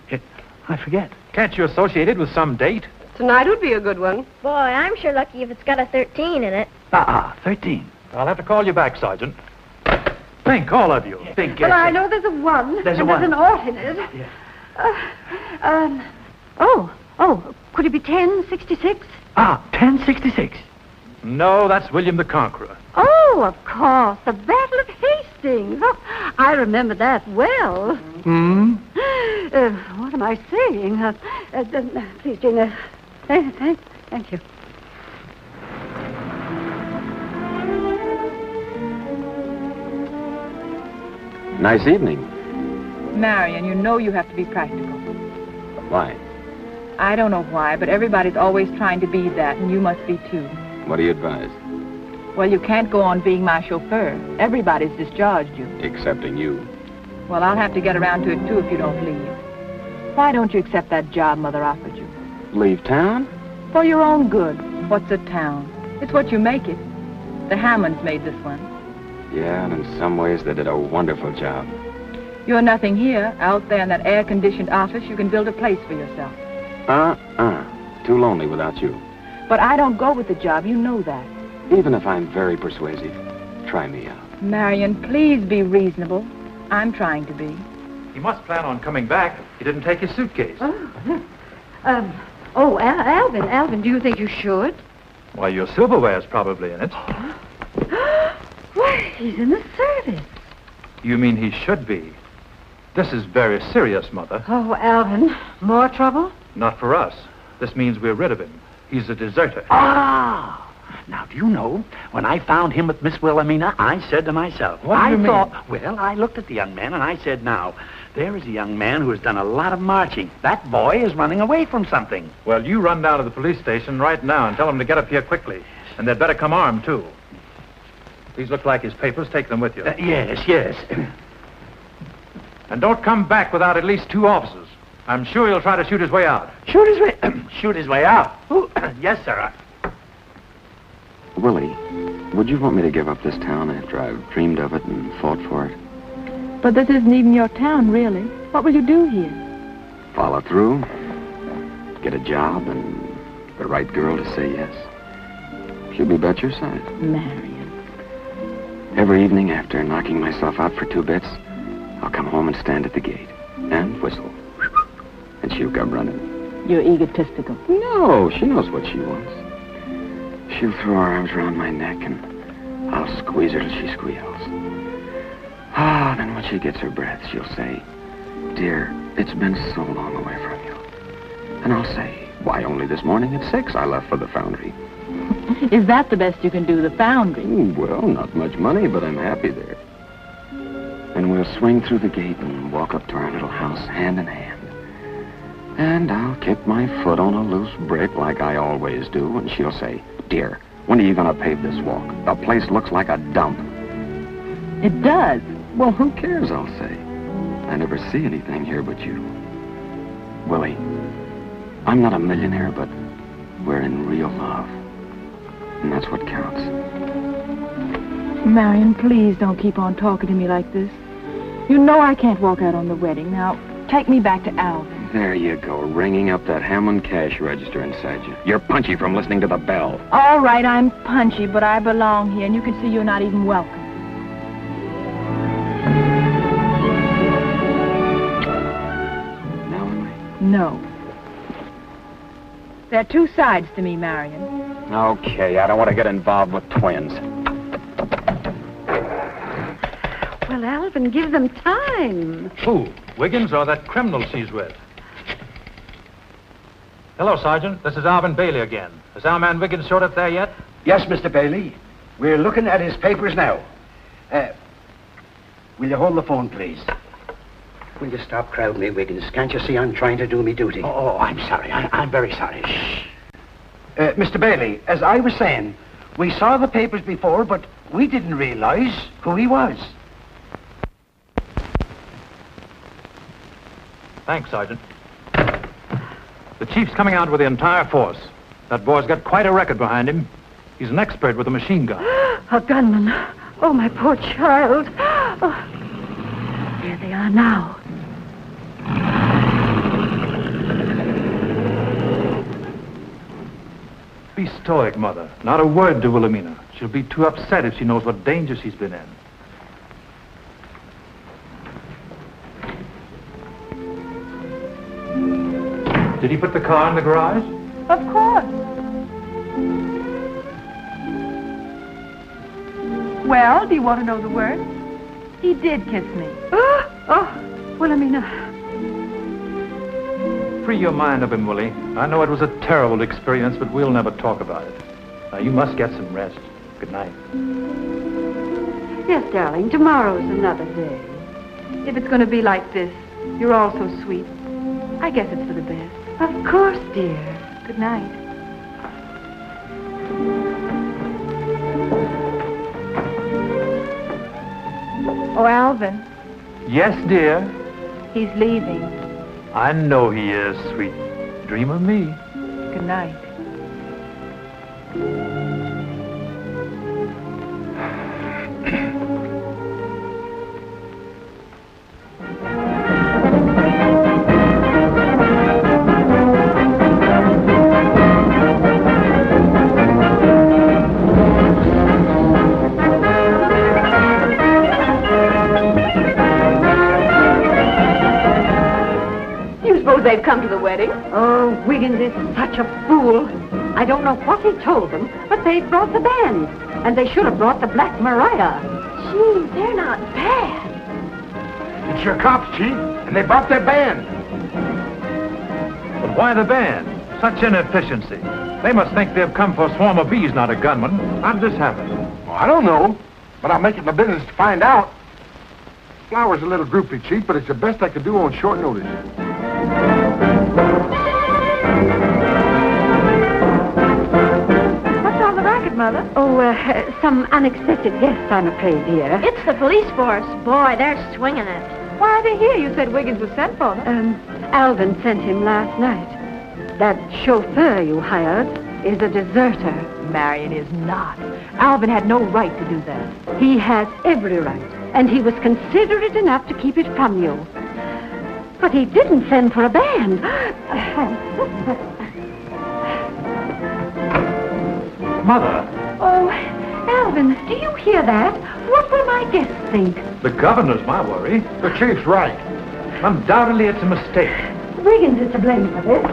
I forget. Can't you associate it with some date? Tonight would be a good one. Boy, I'm sure lucky if it's got a 13 in it. 13. I'll have to call you back, Sergeant. Think, all of you. Think, Well, I know there's a 1. There's a and 1. There's an ought in it. Could it be 1066? 1066. No, that's William the Conqueror. Oh, of course, the Battle of Hastings. Oh, I remember that well. What am I saying? Please, Jane, thank you. Nice evening. Marion, you know you have to be practical. Why? I don't know why, but everybody's always trying to be that, and you must be too. What do you advise? Well, you can't go on being my chauffeur. Everybody's discharged you. Excepting you. Well, I'll have to get around to it, too, if you don't leave. Why don't you accept that job Mother offered you? Leave town? For your own good. What's a town? It's what you make it. The Hammonds made this one. Yeah, and in some ways they did a wonderful job. You're nothing here. Out there in that air-conditioned office, you can build a place for yourself. Too lonely without you. But I don't go with the job. You know that. Even if I'm very persuasive, try me out. Marion, please be reasonable. I'm trying to be. He must plan on coming back. He didn't take his suitcase. Alvin, do you think you should? Why, your silverware's probably in it. Why, he's in the service. You mean he should be? This is very serious, Mother. Oh, Alvin, more trouble? Not for us. This means we're rid of him. He's a deserter. Now, do you know, when I found him with Miss Wilhelmina, I said to myself, What do you mean? I looked at the young man and I said, now, there is a young man who has done a lot of marching. That boy is running away from something. Well, you run down to the police station right now and tell them to get up here quickly. And they'd better come armed, too. These look like his papers. Take them with you. Yes. And don't come back without at least 2 officers. I'm sure he'll try to shoot his way out. Shoot his way out? Yes, sir. Willie, would you want me to give up this town after I've dreamed of it and fought for it? But this isn't even your town, really. What will you do here? Follow through, get a job, and the right girl to say yes. She'll be about your side. Marion. Every evening after knocking myself out for 2 bits, I'll come home and stand at the gate and whistle. And she'll come running. You're egotistical. No, she knows what she wants. She'll throw her arms around my neck and I'll squeeze her till she squeals. Then when she gets her breath, she'll say, "Dear, it's been so long away from you." And I'll say, "Why, only this morning at 6 I left for the foundry." Is that the best you can do, the foundry? Well, not much money, but I'm happy there. And we'll swing through the gate and walk up to our little house hand in hand. And I'll kick my foot on a loose brick like I always do, and she'll say, "Dear, when are you going to pave this walk? The place looks like a dump." It does. Well, who cares, I'll say. I never see anything here but you. Willie, I'm not a millionaire, but we're in real love. And that's what counts. Marion, please don't keep on talking to me like this. You know I can't walk out on the wedding. Now, take me back to Alvin. There you go, ringing up that Hammond cash register inside you. You're punchy from listening to the bell. All right, I'm punchy, but I belong here, and you can see you're not even welcome. Now am I? No. There are 2 sides to me, Marion. Okay, I don't want to get involved with twins. Well, Alvin, give them time. Who? Wiggins or that criminal she's with? Hello, Sergeant. This is Alvin Bailey again. Has our man Wiggins showed up there yet? Yes, Mr. Bailey. We're looking at his papers now. Will you hold the phone, please? Will you stop crowding me, Wiggins? Can't you see I'm trying to do me duty? Oh, I'm sorry. I'm very sorry. Shh. Mr. Bailey, as I was saying, we saw the papers before, but we didn't realize who he was. Thanks, Sergeant. The chief's coming out with the entire force. That boy's got quite a record behind him. He's an expert with a machine gun. A gunman. Oh, my poor child. Oh. There they are now. Be stoic, Mother. Not a word to Wilhelmina. She'll be too upset if she knows what danger she's been in. Did he put the car in the garage? Of course. Well, do you want to know the worst? He did kiss me. Oh, Wilhelmina. Free your mind of him, Willie. I know it was a terrible experience, but we'll never talk about it. Now, you must get some rest. Good night. Yes, darling, tomorrow's another day. If it's going to be like this, you're all so sweet. I guess it's for the best. Of course, dear. Good night. Oh, Alvin. Yes, dear. He's leaving. I know he is, sweet. Dream of me. Good night. They've come to the wedding. Oh, Wiggins is such a fool. I don't know what he told them, but they brought the band. And they should have brought the Black Maria. Gee, they're not bad. It's your cops, Chief, and they brought their band. But why the band? Such inefficiency. They must think they've come for a swarm of bees, not a gunman. How did this happen? Well, I don't know, but I'll make it my business to find out. Flower's a little groupie, Chief, but it's the best I could do on short notice. What's all the racket, Mother? Oh, some unexpected guests, I'm afraid, dear. It's the police force. Boy, they're swinging it. Why are they here? You said Wiggins was sent for them. Alvin sent him last night. That chauffeur you hired is a deserter. Marion is not. Alvin had no right to do that. He has every right, and he was considerate enough to keep it from you. But he didn't send for a band. Mother. Oh, Alvin, do you hear that? What will my guests think? The governor's my worry. The Chief's right. Undoubtedly, it's a mistake. Wiggins is to blame for this.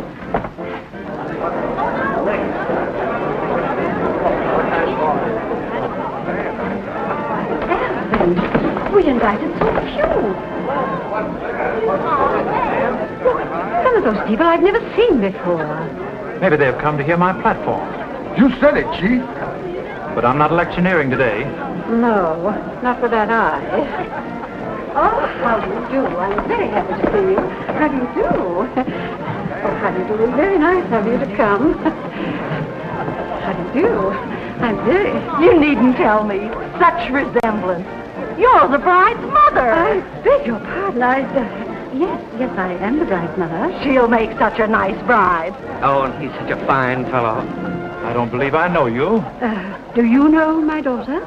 Alvin, we invited so few. Some of those people I've never seen before. Maybe they've come to hear my platform. You said it, Chief. But I'm not electioneering today. No, not with that eye. Oh, how do you do? I'm very happy to see you. How do you do? Oh, how do you do? Very nice of you to come. How do you do? I'm very... You needn't tell me. Such resemblance. You're the bride's mother. I beg your pardon. Yes, I am the bride's mother. She'll make such a nice bride. Oh, and he's such a fine fellow. I don't believe I know you. Do you know my daughter?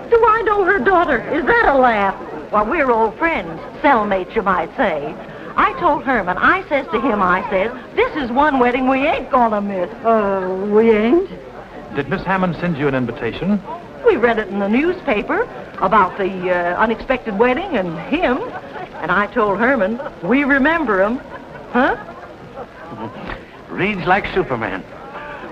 Do I know her daughter? Is that a laugh? Well, we're old friends. Cellmates, you might say. I told Herman, I says to him, I says, this is one wedding we ain't gonna miss. We ain't? Did Miss Hammond send you an invitation? We read it in the newspaper about the unexpected wedding and him. And I told Herman, we remember him. Huh? Reads like Superman.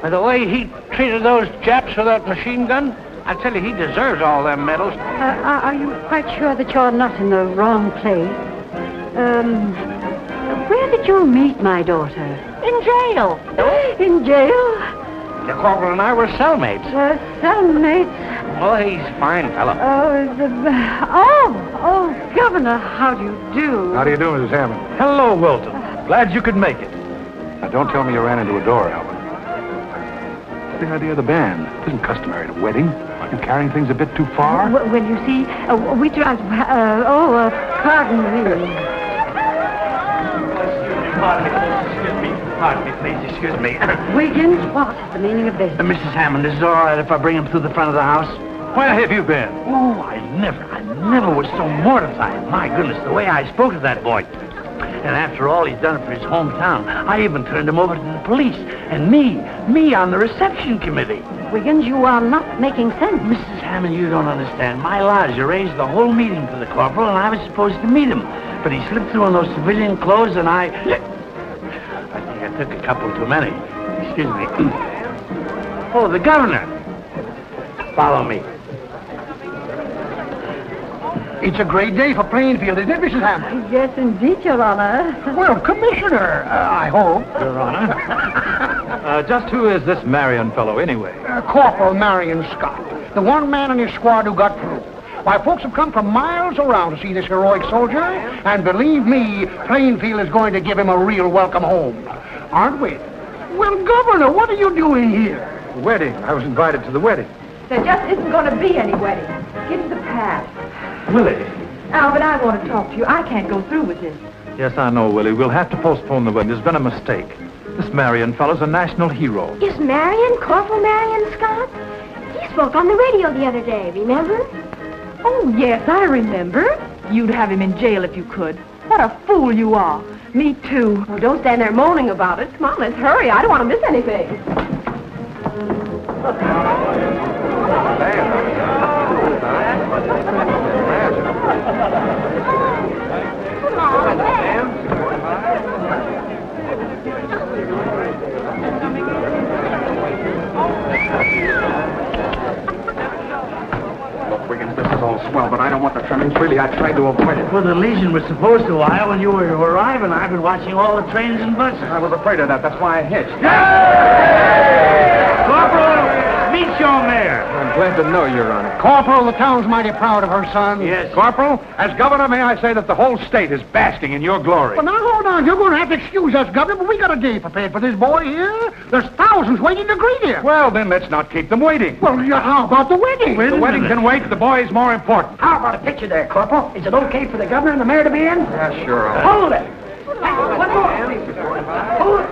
By the way he treated those Japs with that machine gun, I tell you, he deserves all them medals. Are you quite sure that you're not in the wrong place? Where did you meet my daughter? In jail. In jail? The corporal and I were cellmates. Cellmates? Oh, he's a fine fellow. Governor, how do you do? How do you do, Mrs. Hammond? Hello, Wilton. Glad you could make it. Now, don't tell me you ran into a door, Albert. What's the idea of the band? It isn't customary at a wedding. Aren't you carrying things a bit too far? Well, you see, we tried... pardon me. Pardon me, please, excuse me. Wiggins, what is the meaning of this? Mrs. Hammond, is it all right if I bring him through the front of the house? Where have you been? Oh, I never was so mortified. My goodness, the way I spoke to that boy. And after all he's done for his hometown, I even turned him over to the police. And me on the reception committee. Wiggins, you are not making sense. Mrs. Hammond, you don't understand. My lodge arranged the whole meeting for the corporal, and I was supposed to meet him. But he slipped through in those civilian clothes, and I think I took a couple too many. Excuse me. Oh, the governor. Follow me. It's a great day for Plainfield, isn't it, Mrs. Hammond? Yes, indeed, Your Honor. Well, Commissioner, I hope. Your Honor. Just who is this Marion fellow, anyway? Corporal Marion Scott, the one man in his squad who got through. Why, folks have come from miles around to see this heroic soldier, and believe me, Plainfield is going to give him a real welcome home. Aren't we? Well, Governor, what are you doing here? The wedding. I was invited to the wedding. There just isn't going to be any wedding. Give the pass. Willie. Albert, I want to talk to you. I can't go through with this. Yes, I know, Willie. We'll have to postpone the wedding. There's been a mistake. This Marion fellow's a national hero. Is Marion Corporal Marion Scott? He spoke on the radio the other day, remember? Oh, yes, I remember. You'd have him in jail if you could. What a fool you are. Me too. Oh, don't stand there moaning about it. Come on, let's hurry. I don't want to miss anything. Look, Wiggins, this is all swell, but I don't want the trimmings. Really, I tried to avoid it. Well, the Legion was supposed to while when you were arriving. I've been watching all the trains and buses. I was afraid of that. That's why I hitched. Corporal, meet your mayor. I'm glad to know, Your Honor. Corporal, the town's mighty proud of her son. Yes. Corporal, as governor, may I say that the whole state is basking in your glory. Well, now, hold on. You're going to have to excuse us, Governor, but we got a day prepared for this boy here. There's thousands waiting to greet him. Well, then let's not keep them waiting. Well, how about the wedding? The wedding can wait. The boy's more important. How about a picture there, Corporal? Is it okay for the governor and the mayor to be in? Yeah, sure. Hold it. One more. Hold it.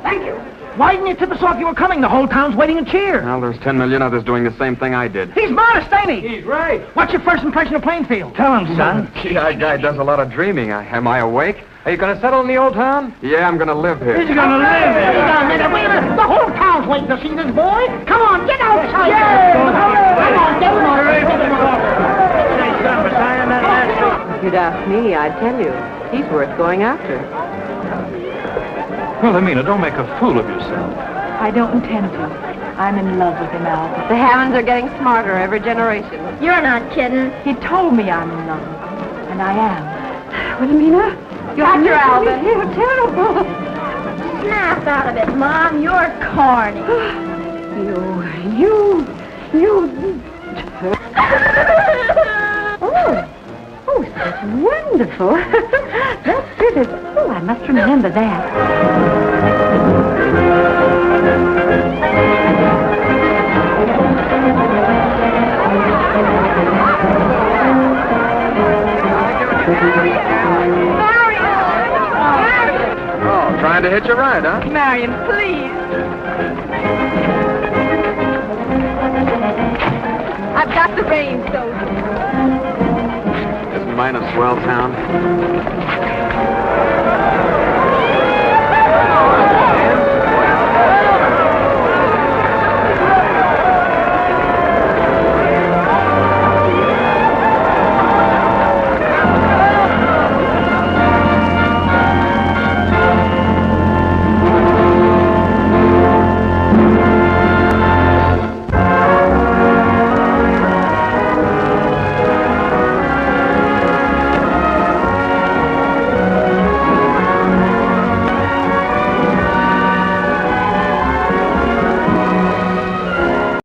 Thank you. Why didn't you tip us off you were coming? The whole town's waiting to cheer. Well, there's 10 million others doing the same thing I did. He's modest, ain't he? He's right. What's your first impression of Plainfield? Tell him, son. Gee, that guy does a lot of dreaming. Am I awake? Are you going to settle in the old town? Yeah, I'm going to live here. He's going to live here. Wait a minute. The whole town's waiting to see this boy. Come on, get outside. Yeah. Come on, get him on. If you'd ask me, I'd tell you. He's worth going after. Well, Amina, don't make a fool of yourself. I don't intend to. I'm in love with him, Albert. The Hammonds are getting smarter every generation. You're not kidding. He told me I'm in love with him, and I am. Wilhelmina, Got your Albert. You're terrible. Snap out of it, Mom. You're corny. You. Oh, that's wonderful. That's pretty. Oh, I must remember that. Oh, trying to hitch a ride, huh? Marion, please. I've got the reins, soldier. Isn't mine a swell town?